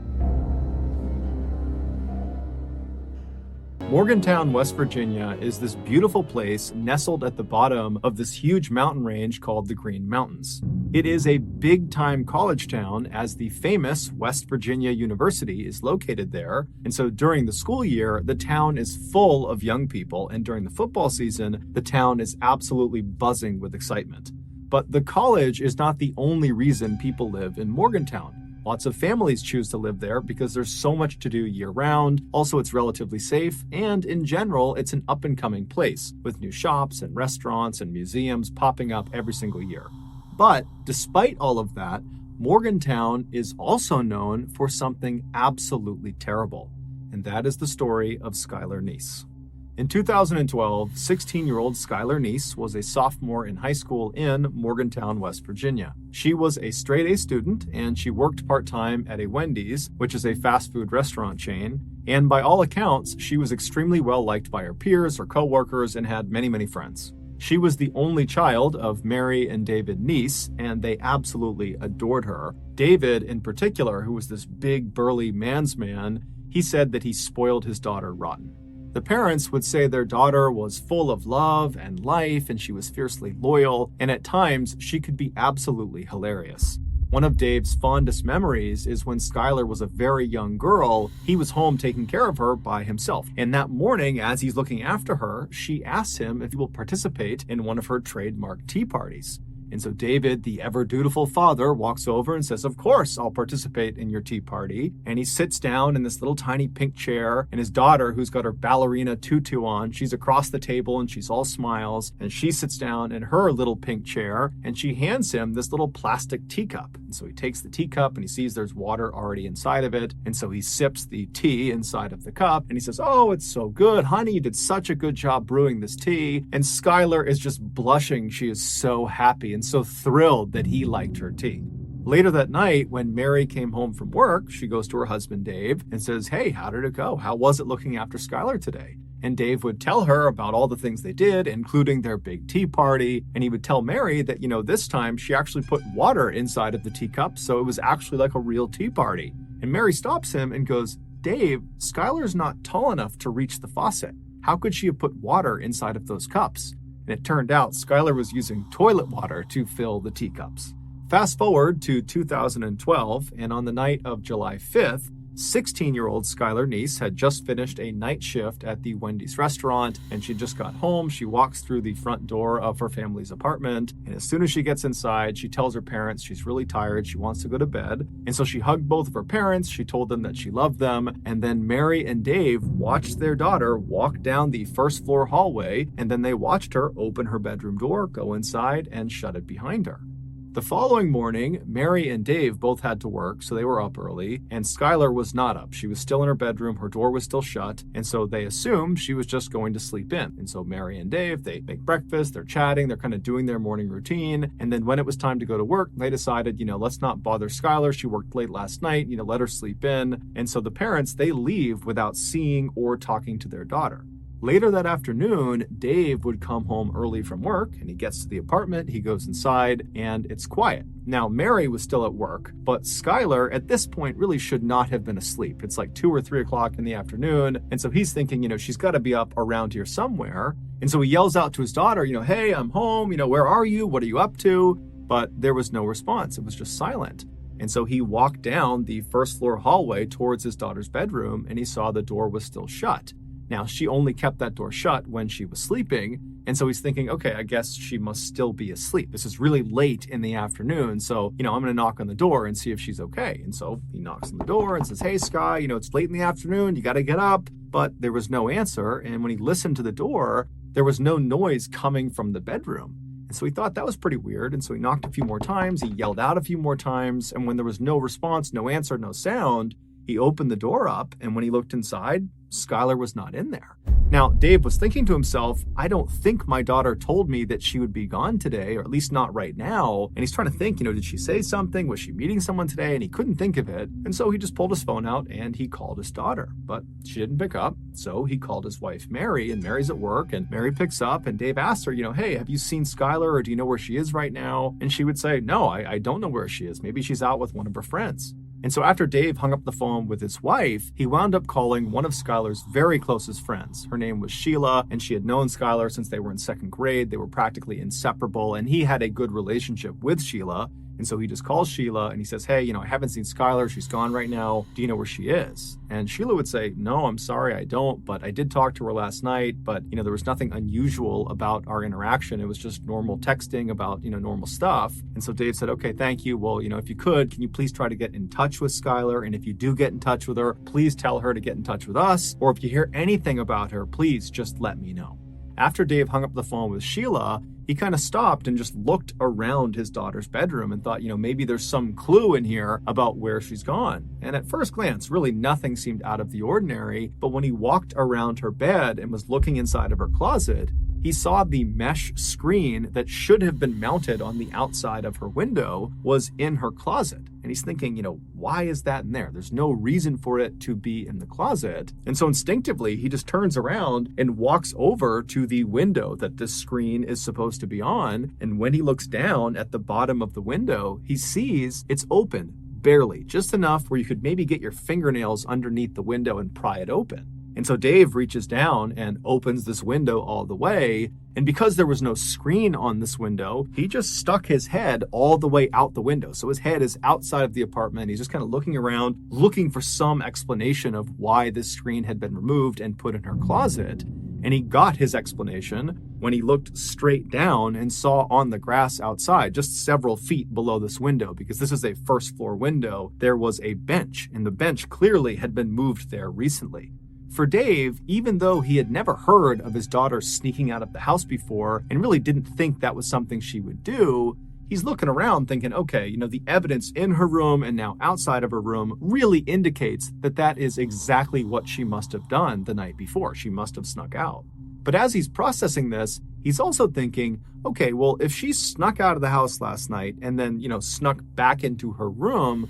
Morgantown, West Virginia is this beautiful place nestled at the bottom of this huge mountain range called the Green Mountains. It is a big-time college town, as the famous West Virginia University is located there, and so during the school year, the town is full of young people, and during the football season, the town is absolutely buzzing with excitement. But the college is not the only reason people live in Morgantown. Lots of families choose to live there because there's so much to do year-round. Also, it's relatively safe, and in general, it's an up-and-coming place with new shops and restaurants and museums popping up every single year. But despite all of that, Morgantown is also known for something absolutely terrible, and that is the story of Skylar Neese. In 2012, 16-year-old Skylar Neese was a sophomore in high school in Morgantown, West Virginia. She was a straight-A student, and she worked part-time at a Wendy's, which is a fast food restaurant chain, and by all accounts, she was extremely well-liked by her peers, her co-workers, and had many, many friends. She was the only child of Mary and David Neese, and they absolutely adored her. David, in particular, who was this big, burly man's man, he said that he spoiled his daughter rotten. The parents would say their daughter was full of love and life, and she was fiercely loyal, and at times she could be absolutely hilarious. One of Dave's fondest memories is when Skylar was a very young girl, he was home taking care of her by himself. And that morning, as he's looking after her, she asks him if he will participate in one of her trademark tea parties. And so David, the ever-dutiful father, walks over and says, "Of course, I'll participate in your tea party." And he sits down in this little tiny pink chair, and his daughter, who's got her ballerina tutu on, she's across the table and she's all smiles, and she sits down in her little pink chair, and she hands him this little plastic teacup. And so he takes the teacup and he sees there's water already inside of it, and so he sips the tea inside of the cup, and he says, "Oh, it's so good, honey, you did such a good job brewing this tea." And Skylar is just blushing. She is so happy and so thrilled that he liked her tea. Later that night, when Mary came home from work, she goes to her husband, Dave, and says, "Hey, how did it go? How was it looking after Skylar today?" And Dave would tell her about all the things they did, including their big tea party. And he would tell Mary that, this time she actually put water inside of the teacup, so it was actually like a real tea party. And Mary stops him and goes, "Dave, Skylar's not tall enough to reach the faucet. How could she have put water inside of those cups?" And it turned out Skylar was using toilet water to fill the teacups. Fast forward to 2012, and on the night of July 5th, 16-year-old Skylar Neese had just finished a night shift at the Wendy's restaurant, and she just got home. She walks through the front door of her family's apartment, and as soon as she gets inside, she tells her parents she's really tired, she wants to go to bed. And so she hugged both of her parents, she told them that she loved them, and then Mary and Dave watched their daughter walk down the first floor hallway, and then they watched her open her bedroom door, go inside, and shut it behind her. The following morning, Mary and Dave both had to work, so they were up early, and Skylar was not up. She was still in her bedroom, her door was still shut, and so they assumed she was just going to sleep in. And so Mary and Dave, they make breakfast, they're chatting, they're kind of doing their morning routine, and then when it was time to go to work, they decided, let's not bother Skylar, she worked late last night, let her sleep in. And so the parents, they leave without seeing or talking to their daughter. Later that afternoon, Dave would come home early from work, and he gets to the apartment, he goes inside, and it's quiet. Now, Mary was still at work, but Skylar at this point really should not have been asleep. It's like 2 or 3 o'clock in the afternoon, and so he's thinking, she's got to be up around here somewhere. And so he yells out to his daughter, "Hey, I'm home, where are you? What are you up to?" But there was no response. It was just silent. And so he walked down the first floor hallway towards his daughter's bedroom, and he saw the door was still shut. Now, she only kept that door shut when she was sleeping, and so he's thinking, okay, I guess she must still be asleep. This is really late in the afternoon, so, I'm going to knock on the door and see if she's okay. And so he knocks on the door and says, "Hey, Sky, it's late in the afternoon, you got to get up." But there was no answer, and when he listened to the door, there was no noise coming from the bedroom. And so he thought that was pretty weird, and so he knocked a few more times, he yelled out a few more times, and when there was no response, no answer, no sound, he opened the door up, and when he looked inside, Skylar was not in there. Now, Dave was thinking to himself, I don't think my daughter told me that she would be gone today, or at least not right now. And he's trying to think, did she say something? Was she meeting someone today? And he couldn't think of it. And so he just pulled his phone out and he called his daughter, but she didn't pick up. So he called his wife, Mary, and Mary's at work, and Mary picks up, and Dave asks her, hey, have you seen Skylar, or do you know where she is right now? And she would say, no, I don't know where she is. Maybe she's out with one of her friends. And so after Dave hung up the phone with his wife, he wound up calling one of Skylar's very closest friends. Her name was Sheila, and she had known Skylar since they were in second grade. They were practically inseparable, and he had a good relationship with Sheila. And so he just calls Sheila and he says, hey, I haven't seen Skylar. She's gone right now. Do you know where she is? And Sheila would say, no, I'm sorry, I don't. But I did talk to her last night. But, there was nothing unusual about our interaction. It was just normal texting about, normal stuff. And so Dave said, okay, thank you. Well, if you could, can you please try to get in touch with Skylar? And if you do get in touch with her, please tell her to get in touch with us. Or if you hear anything about her, please just let me know. After Dave hung up the phone with Sheila, he kind of stopped and just looked around his daughter's bedroom and thought, maybe there's some clue in here about where she's gone. And at first glance, really nothing seemed out of the ordinary. But when he walked around her bed and was looking inside of her closet, he saw the mesh screen that should have been mounted on the outside of her window was in her closet. And he's thinking, why is that in there? There's no reason for it to be in the closet. And so instinctively, he just turns around and walks over to the window that this screen is supposed to be on. And when he looks down at the bottom of the window, he sees it's open, barely, just enough where you could maybe get your fingernails underneath the window and pry it open. And so Dave reaches down and opens this window all the way. And because there was no screen on this window, he just stuck his head all the way out the window. So his head is outside of the apartment. He's just kind of looking around, looking for some explanation of why this screen had been removed and put in her closet. And he got his explanation when he looked straight down and saw on the grass outside, just several feet below this window, because this is a first floor window, there was a bench, and the bench clearly had been moved there recently. For Dave, even though he had never heard of his daughter sneaking out of the house before and really didn't think that was something she would do, he's looking around thinking, okay, the evidence in her room and now outside of her room really indicates that that is exactly what she must have done the night before. She must have snuck out. But as he's processing this, he's also thinking, okay, well, if she snuck out of the house last night and then, snuck back into her room,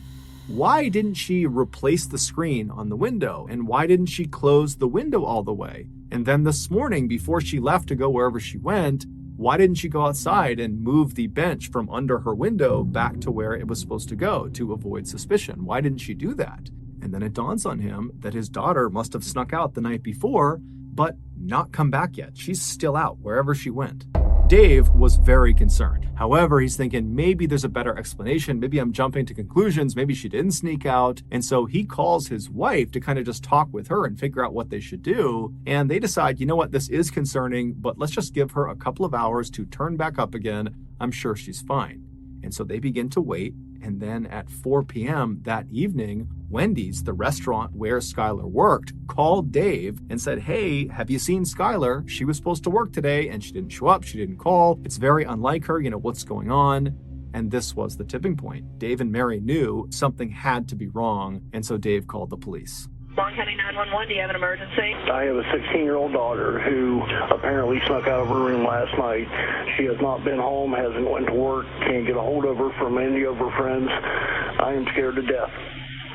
why didn't she replace the screen on the window? And why didn't she close the window all the way? And then this morning, before she left to go wherever she went, why didn't she go outside and move the bench from under her window back to where it was supposed to go to avoid suspicion? Why didn't she do that? And then it dawns on him that his daughter must have snuck out the night before, but not come back yet. She's still out wherever she went. Dave was very concerned. However, he's thinking maybe there's a better explanation. Maybe I'm jumping to conclusions. Maybe she didn't sneak out. And so he calls his wife to kind of just talk with her and figure out what they should do. And they decide, this is concerning, but let's just give her a couple of hours to turn back up again. I'm sure she's fine. And so they begin to wait. And then at 4 p.m. that evening, Wendy's, the restaurant where Skylar worked, called Dave and said, hey, have you seen Skylar? She was supposed to work today and she didn't show up. She didn't call. It's very unlike her. What's going on? And this was the tipping point. Dave and Mary knew something had to be wrong. And so Dave called the police. Long County 911, do you have an emergency? I have a 16-year-old daughter who apparently snuck out of her room last night. She has not been home, hasn't went to work, can't get a hold of her from any of her friends. I am scared to death.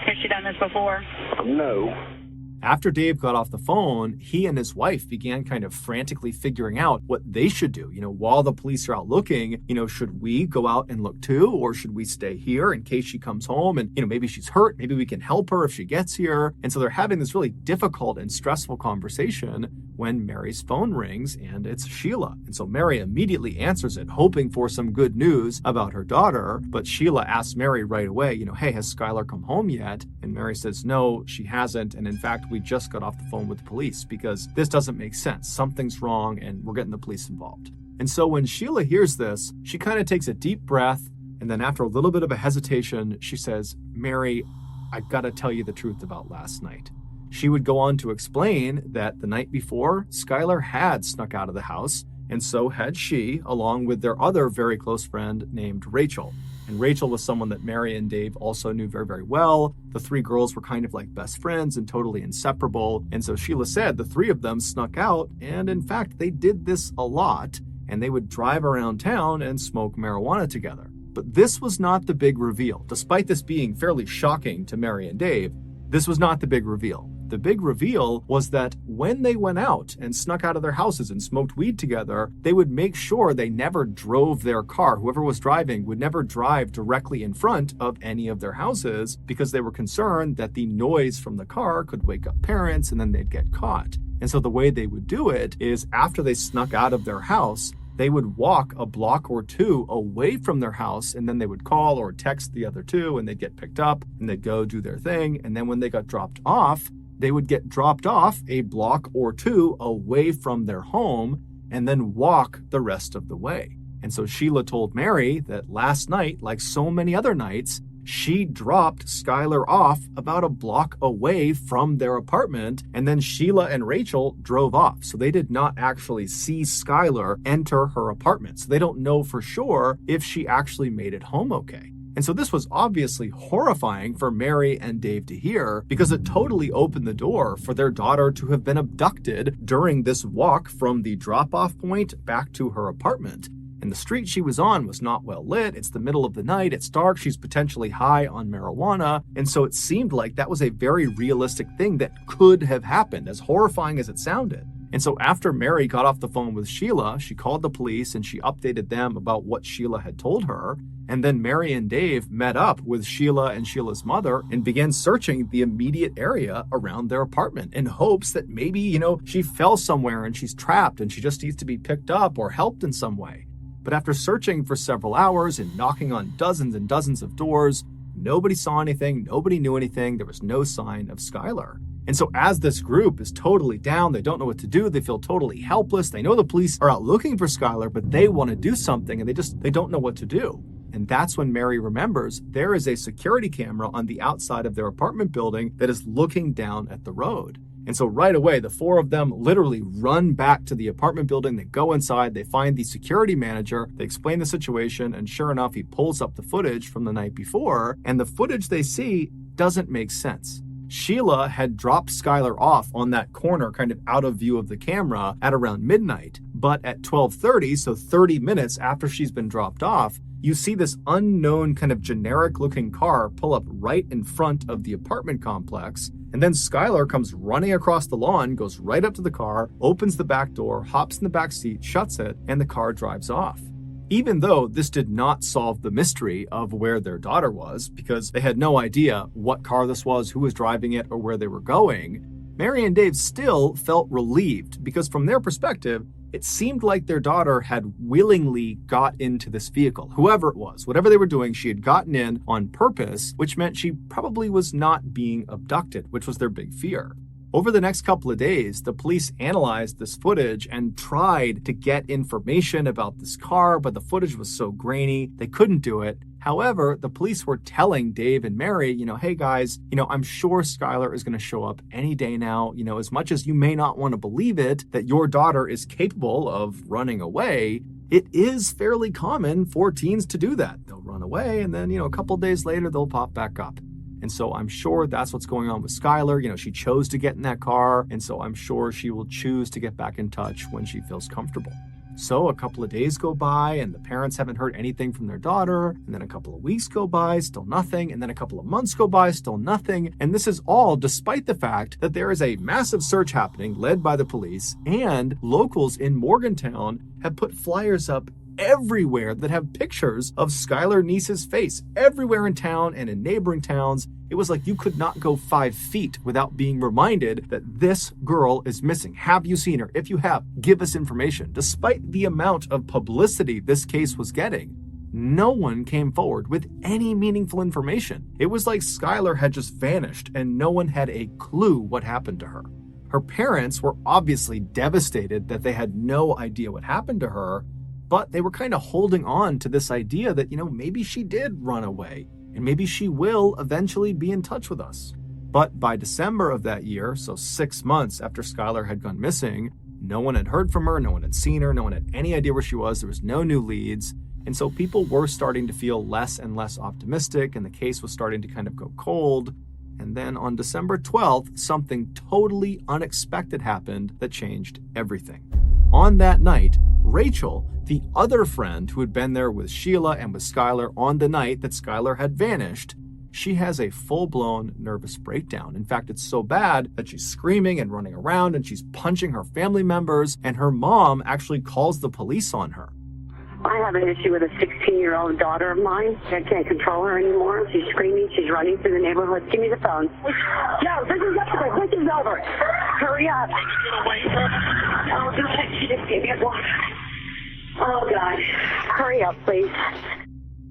Has she done this before? No. After Dave got off the phone, he and his wife began kind of frantically figuring out what they should do. While the police are out looking, should we go out and look too? Or should we stay here in case she comes home and, maybe she's hurt. Maybe we can help her if she gets here. And so they're having this really difficult and stressful conversation when Mary's phone rings and it's Sheila. And so Mary immediately answers it, hoping for some good news about her daughter. But Sheila asks Mary right away, hey, has Skylar come home yet? And Mary says, no, she hasn't. And in fact, we just got off the phone with the police because this doesn't make sense. Something's wrong and we're getting the police involved. And so when Sheila hears this, she kind of takes a deep breath. And then after a little bit of a hesitation, she says, Mary, I gotta tell you the truth about last night. She would go on to explain that the night before, Skylar had snuck out of the house, and so had she, along with their other very close friend named Rachel. And Rachel was someone that Mary and Dave also knew very, very well. The three girls were kind of like best friends and totally inseparable. And so Sheila said the three of them snuck out. And in fact, they did this a lot. And they would drive around town and smoke marijuana together. But this was not the big reveal. Despite this being fairly shocking to Mary and Dave, this was not the big reveal. The big reveal was that when they went out and snuck out of their houses and smoked weed together, they would make sure they never drove their car. Whoever was driving would never drive directly in front of any of their houses because they were concerned that the noise from the car could wake up parents and then they'd get caught. And so the way they would do it is after they snuck out of their house, they would walk a block or two away from their house, and then they would call or text the other two, and they'd get picked up, and they'd go do their thing. And then when they got dropped off, they would get dropped off a block or two away from their home, and then walk the rest of the way. And so Sheila told Mary that last night, like so many other nights, she dropped Skylar off about a block away from their apartment, and then Sheila and Rachel drove off. So they did not actually see Skylar enter her apartment. So they don't know for sure if she actually made it home okay. And so this was obviously horrifying for Mary and Dave to hear because it totally opened the door for their daughter to have been abducted during this walk from the drop-off point back to her apartment. And the street she was on was not well lit. It's the middle of the night. It's dark. She's potentially high on marijuana. And so it seemed like that was a very realistic thing that could have happened, as horrifying as it sounded. And so after Mary got off the phone with Sheila, she called the police and she updated them about what Sheila had told her. And then Mary and Dave met up with Sheila and Sheila's mother and began searching the immediate area around their apartment in hopes that maybe, she fell somewhere and she's trapped and she just needs to be picked up or helped in some way. But after searching for several hours and knocking on dozens and dozens of doors, nobody saw anything, nobody knew anything, there was no sign of Skylar. And so as this group is totally down, they don't know what to do, they feel totally helpless, they know the police are out looking for Skylar, but they want to do something and they don't know what to do. And that's when Mary remembers there is a security camera on the outside of their apartment building that is looking down at the road. And so right away, the four of them literally run back to the apartment building. They go inside, they find the security manager, they explain the situation, and sure enough, he pulls up the footage from the night before, and the footage they see doesn't make sense. Sheila had dropped Skylar off on that corner, kind of out of view of the camera at around midnight. But at 12:30, so 30 minutes after she's been dropped off, you see this unknown kind of generic looking car pull up right in front of the apartment complex. And then Skylar comes running across the lawn, goes right up to the car, opens the back door, hops in the back seat, shuts it, and the car drives off. Even though this did not solve the mystery of where their daughter was, because they had no idea what car this was, who was driving it, or where they were going, Mary and Dave still felt relieved because from their perspective, it seemed like their daughter had willingly got into this vehicle. Whoever it was, whatever they were doing, she had gotten in on purpose, which meant she probably was not being abducted, which was their big fear. Over the next couple of days, the police analyzed this footage and tried to get information about this car, but the footage was so grainy, they couldn't do it. However, the police were telling Dave and Mary, hey guys, I'm sure Skylar is going to show up any day now. As much as you may not want to believe it, that your daughter is capable of running away, it is fairly common for teens to do that. They'll run away and then, a couple days later, they'll pop back up. And so I'm sure that's what's going on with Skylar. She chose to get in that car, and so I'm sure she will choose to get back in touch when she feels comfortable. So a couple of days go by, and the parents haven't heard anything from their daughter, and then a couple of weeks go by, still nothing, and then a couple of months go by, still nothing. And this is all despite the fact that there is a massive search happening led by the police, and locals in Morgantown have put flyers up everywhere that have pictures of Skylar Neese's face everywhere in town and in neighboring towns. It was like you could not go 5 feet without being reminded that this girl is missing. Have you seen her? If you have, give us information. Despite the amount of publicity this case was getting, no one came forward with any meaningful information. It was like Skylar had just vanished and no one had a clue what happened to her. Her parents were obviously devastated that they had no idea what happened to her, but they were kind of holding on to this idea that, maybe she did run away and maybe she will eventually be in touch with us. But by December of that year, so 6 months after Skylar had gone missing, no one had heard from her, no one had seen her, no one had any idea where she was, there was no new leads. And so people were starting to feel less and less optimistic, and the case was starting to kind of go cold. And then on December 12th, something totally unexpected happened that changed everything. On that night, Rachel, the other friend who had been there with Sheila and with Skylar on the night that Skylar had vanished, she has a full-blown nervous breakdown. In fact, it's so bad that she's screaming and running around and she's punching her family members, and her mom actually calls the police on her. I have an issue with a 16-year-old daughter of mine. I can't control her anymore. She's screaming. She's running through the neighborhood. Give me the phone. No, this is over. This is over. Hurry up. Oh, God. She just gave me a block. Oh, God. Hurry up, please.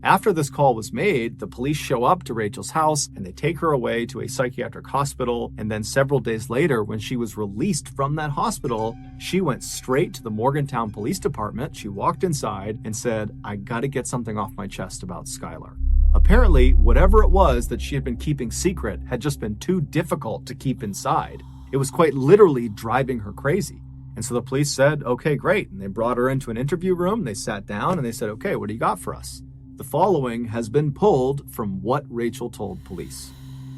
After this call was made, the police show up to Rachel's house and they take her away to a psychiatric hospital. And then several days later, when she was released from that hospital, she went straight to the Morgantown Police Department. She walked inside and said, "I gotta get something off my chest about Skylar." Apparently, whatever it was that she had been keeping secret had just been too difficult to keep inside. It was quite literally driving her crazy. And so the police said, "Okay, great." And they brought her into an interview room. They sat down and they said, "Okay, what do you got for us?" The following has been pulled from what Rachel told police.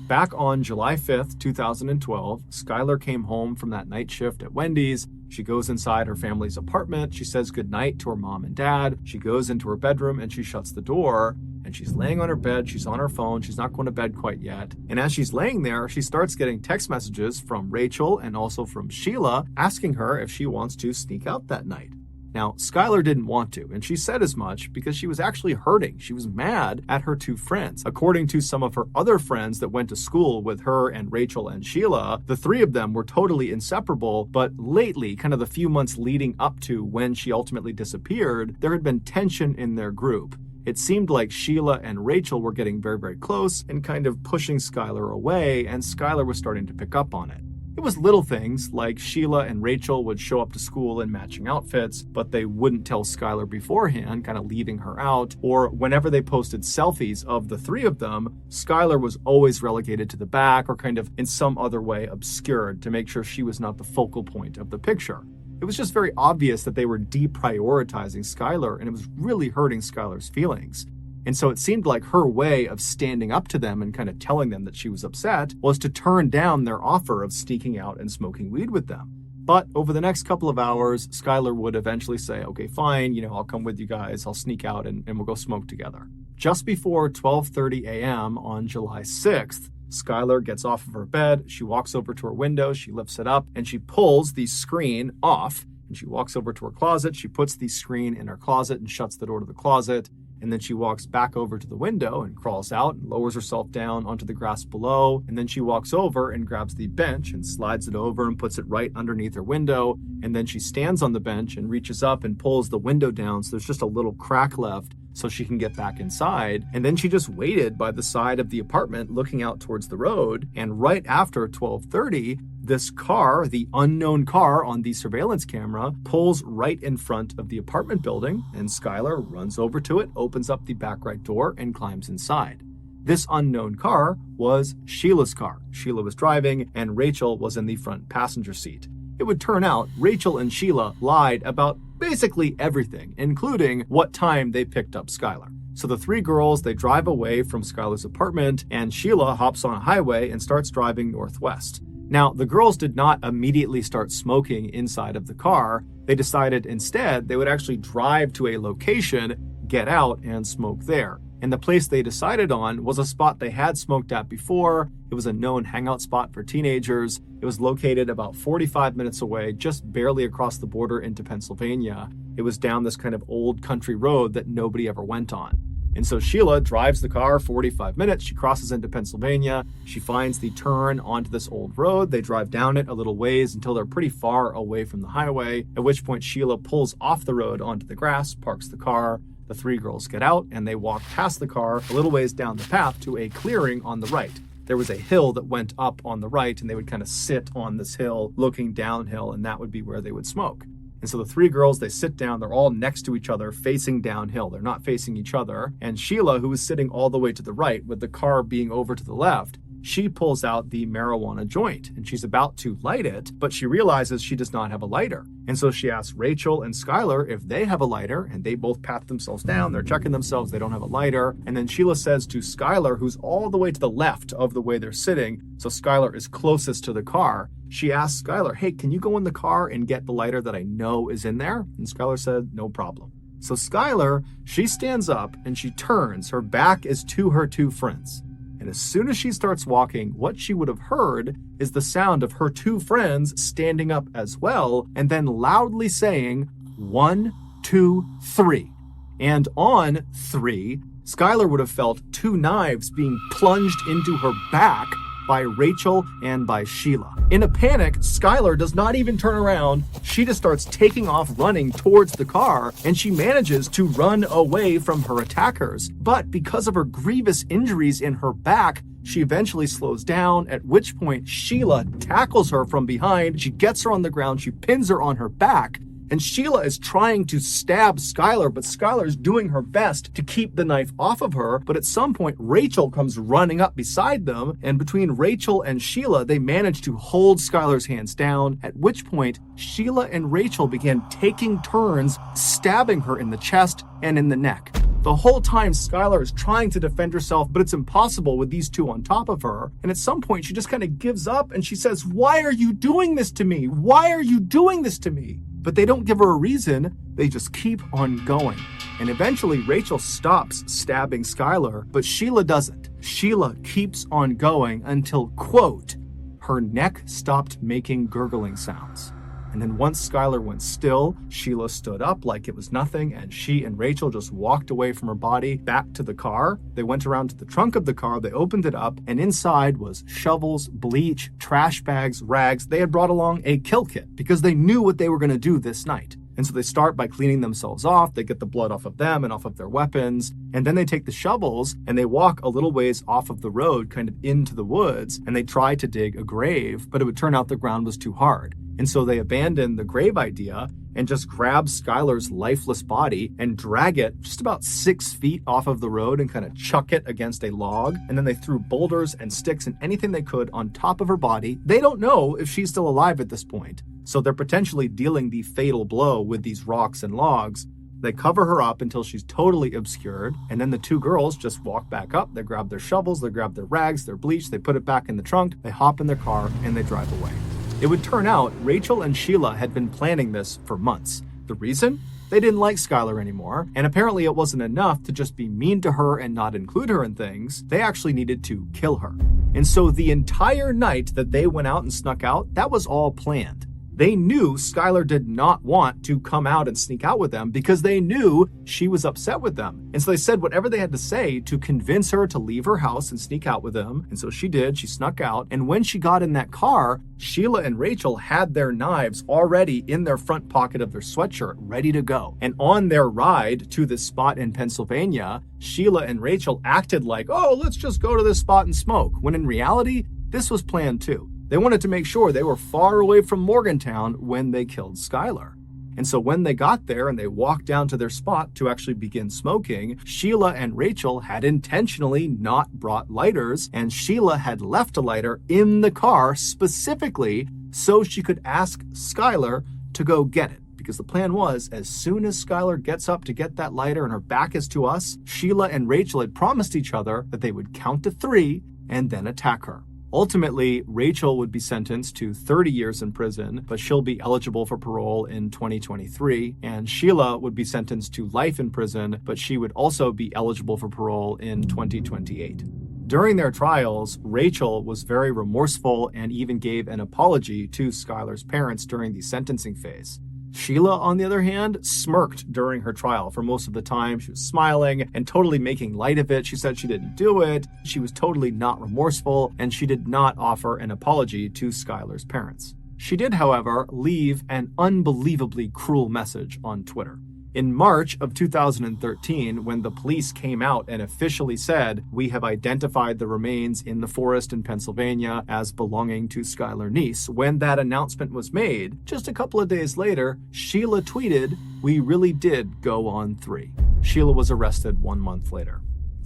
Back on July 5th, 2012, Skylar came home from that night shift at Wendy's. She goes inside her family's apartment. She says goodnight to her mom and dad. She goes into her bedroom and she shuts the door. And she's laying on her bed. She's on her phone. She's not going to bed quite yet. And as she's laying there, she starts getting text messages from Rachel and also from Sheila asking her if she wants to sneak out that night. Now, Skylar didn't want to, and she said as much because she was actually hurting. She was mad at her two friends. According to some of her other friends that went to school with her and Rachel and Sheila, the three of them were totally inseparable, but lately, kind of the few months leading up to when she ultimately disappeared, there had been tension in their group. It seemed like Sheila and Rachel were getting very, very close and kind of pushing Skylar away, and Skylar was starting to pick up on it. It was little things like Sheila and Rachel would show up to school in matching outfits, but they wouldn't tell Skylar beforehand, kind of leaving her out. Or whenever they posted selfies of the three of them, Skylar was always relegated to the back or kind of in some other way obscured to make sure she was not the focal point of the picture. It was just very obvious that they were deprioritizing Skylar, and it was really hurting Skylar's feelings. And so it seemed like her way of standing up to them and kind of telling them that she was upset was to turn down their offer of sneaking out and smoking weed with them. But over the next couple of hours, Skylar would eventually say, "Okay, fine, I'll come with you guys. I'll sneak out and we'll go smoke together." Just before 12:30 a.m. on July 6th, Skylar gets off of her bed. She walks over to her window. She lifts it up and she pulls the screen off. And she walks over to her closet. She puts the screen in her closet and shuts the door to the closet. And then she walks back over to the window and crawls out and lowers herself down onto the grass below. And then she walks over and grabs the bench and slides it over and puts it right underneath her window. And then she stands on the bench and reaches up and pulls the window down so there's just a little crack left so she can get back inside. And then she just waited by the side of the apartment looking out towards the road. And right after 12:30, this car, the unknown car on the surveillance camera, pulls right in front of the apartment building, and Skylar runs over to it, opens up the back right door, and climbs inside. This unknown car was Sheila's car. Sheila was driving, and Rachel was in the front passenger seat. It would turn out Rachel and Sheila lied about basically everything, including what time they picked up Skylar. So the three girls, they drive away from Skylar's apartment, and Sheila hops on a highway and starts driving northwest. Now, the girls did not immediately start smoking inside of the car. They decided instead they would actually drive to a location, get out, and smoke there. And the place they decided on was a spot they had smoked at before. It was a known hangout spot for teenagers. It was located about 45 minutes away, just barely across the border into Pennsylvania. It was down this kind of old country road that nobody ever went on. And so Sheila drives the car 45 minutes. She crosses into Pennsylvania. She finds the turn onto this old road. They drive down it a little ways until they're pretty far away from the highway, at which point Sheila pulls off the road onto the grass, parks the car. The three girls get out and they walk past the car a little ways down the path to a clearing on the right. There was a hill that went up on the right, and they would kind of sit on this hill looking downhill, and that would be where they would smoke. And so the three girls, they sit down, they're all next to each other, facing downhill. They're not facing each other. And Sheila, who was sitting all the way to the right with the car being over to the left, she pulls out the marijuana joint and she's about to light it, but she realizes she does not have a lighter. And so she asks Rachel and Skylar if they have a lighter, and they both pat themselves down. They're checking themselves. They don't have a lighter. And then Sheila says to Skylar, who's all the way to the left of the way they're sitting, so Skylar is closest to the car, she asks Skylar, hey, can you go in the car and get the lighter that I know is in there? And Skylar said, no problem. So Skylar, she stands up and she turns. Her back is to her two friends. And as soon as she starts walking, what she would have heard is the sound of her two friends standing up as well, and then loudly saying, 1, 2, 3. And on 3, Skylar would have felt two knives being plunged into her back by Rachel and by Sheila. In a panic, Skylar does not even turn around. She just starts taking off running towards the car, and she manages to run away from her attackers. But because of her grievous injuries in her back, she eventually slows down, at which point Sheila tackles her from behind. She gets her on the ground, she pins her on her back, and Sheila is trying to stab Skylar, but Skylar is doing her best to keep the knife off of her. But at some point, Rachel comes running up beside them, and between Rachel and Sheila, they manage to hold Skylar's hands down, at which point Sheila and Rachel began taking turns stabbing her in the chest and in the neck. The whole time, Skylar is trying to defend herself, but it's impossible with these two on top of her. And at some point, she just kind of gives up and she says, why are you doing this to me? Why are you doing this to me? But they don't give her a reason. They just keep on going. And eventually, Rachel stops stabbing Skylar, but Sheila doesn't. Sheila keeps on going until, quote, her neck stopped making gurgling sounds. And then once Skylar went still, Sheila stood up like it was nothing, and she and Rachel just walked away from her body back to the car. They went around to the trunk of the car, they opened it up, and inside was shovels, bleach, trash bags, rags. They had brought along a kill kit because they knew what they were going to do this night. And so they start by cleaning themselves off. They get the blood off of them and off of their weapons. And then they take the shovels and they walk a little ways off of the road, kind of into the woods, and they try to dig a grave, but it would turn out the ground was too hard. And so they abandoned the grave idea and just grabbed Skylar's lifeless body and drag it just about 6 feet off of the road and kind of chuck it against a log. And then they threw boulders and sticks and anything they could on top of her body. They don't know if she's still alive at this point. So they're potentially dealing the fatal blow with these rocks and logs. They cover her up until she's totally obscured. And then the two girls just walk back up. They grab their shovels, they grab their rags, their bleach, they put it back in the trunk, they hop in their car, and they drive away. It would turn out Rachel and Sheila had been planning this for months. The reason? They didn't like Skylar anymore, and apparently it wasn't enough to just be mean to her and not include her in things. They actually needed to kill her. And so the entire night that they went out and snuck out, that was all planned. They knew Skylar did not want to come out and sneak out with them because they knew she was upset with them. And so they said whatever they had to say to convince her to leave her house and sneak out with them. And so she did. She snuck out. And when she got in that car, Sheila and Rachel had their knives already in their front pocket of their sweatshirt, ready to go. And on their ride to this spot in Pennsylvania, Sheila and Rachel acted like, oh, let's just go to this spot and smoke. When in reality, this was planned too. They wanted to make sure they were far away from Morgantown when they killed Skylar. And so when they got there and they walked down to their spot to actually begin smoking, Sheila and Rachel had intentionally not brought lighters, and Sheila had left a lighter in the car specifically so she could ask Skylar to go get it. Because the plan was, as soon as Skylar gets up to get that lighter and her back is to us, Sheila and Rachel had promised each other that they would count to 3 and then attack her. Ultimately, Rachel would be sentenced to 30 years in prison, but she'll be eligible for parole in 2023. And Sheila would be sentenced to life in prison, but she would also be eligible for parole in 2028. During their trials, Rachel was very remorseful and even gave an apology to Skylar's parents during the sentencing phase. Sheila, on the other hand, smirked during her trial for most of the time. She was smiling and totally making light of it. She said she didn't do it. She was totally not remorseful, and she did not offer an apology to Skylar's parents. She did, however, leave an unbelievably cruel message on Twitter. In March of 2013, when the police came out and officially said, we have identified the remains in the forest in Pennsylvania as belonging to Skylar Neese, when that announcement was made, just a couple of days later, Sheila tweeted, we really did go on 3. Sheila was arrested 1 month later.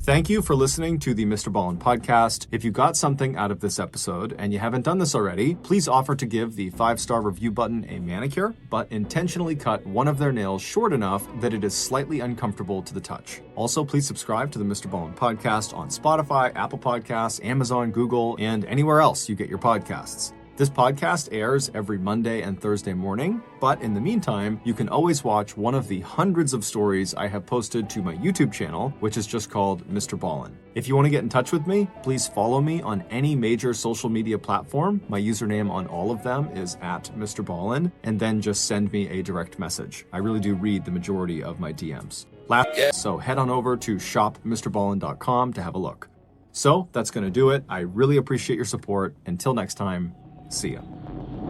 Thank you for listening to the Mr. Ballin podcast. If you got something out of this episode and you haven't done this already, please offer to give the 5-star review button a manicure, but intentionally cut one of their nails short enough that it is slightly uncomfortable to the touch. Also, please subscribe to the Mr. Ballin podcast on Spotify, Apple Podcasts, Amazon, Google, and anywhere else you get your podcasts. This podcast airs every Monday and Thursday morning, but in the meantime, you can always watch one of the hundreds of stories I have posted to my YouTube channel, which is just called Mr. Ballin. If you want to get in touch with me, please follow me on any major social media platform. My username on all of them is @Mr. Ballin, and then just send me a direct message. I really do read the majority of my DMs. So head on over to shopmrballin.com to have a look. So that's going to do it. I really appreciate your support. Until next time, see ya.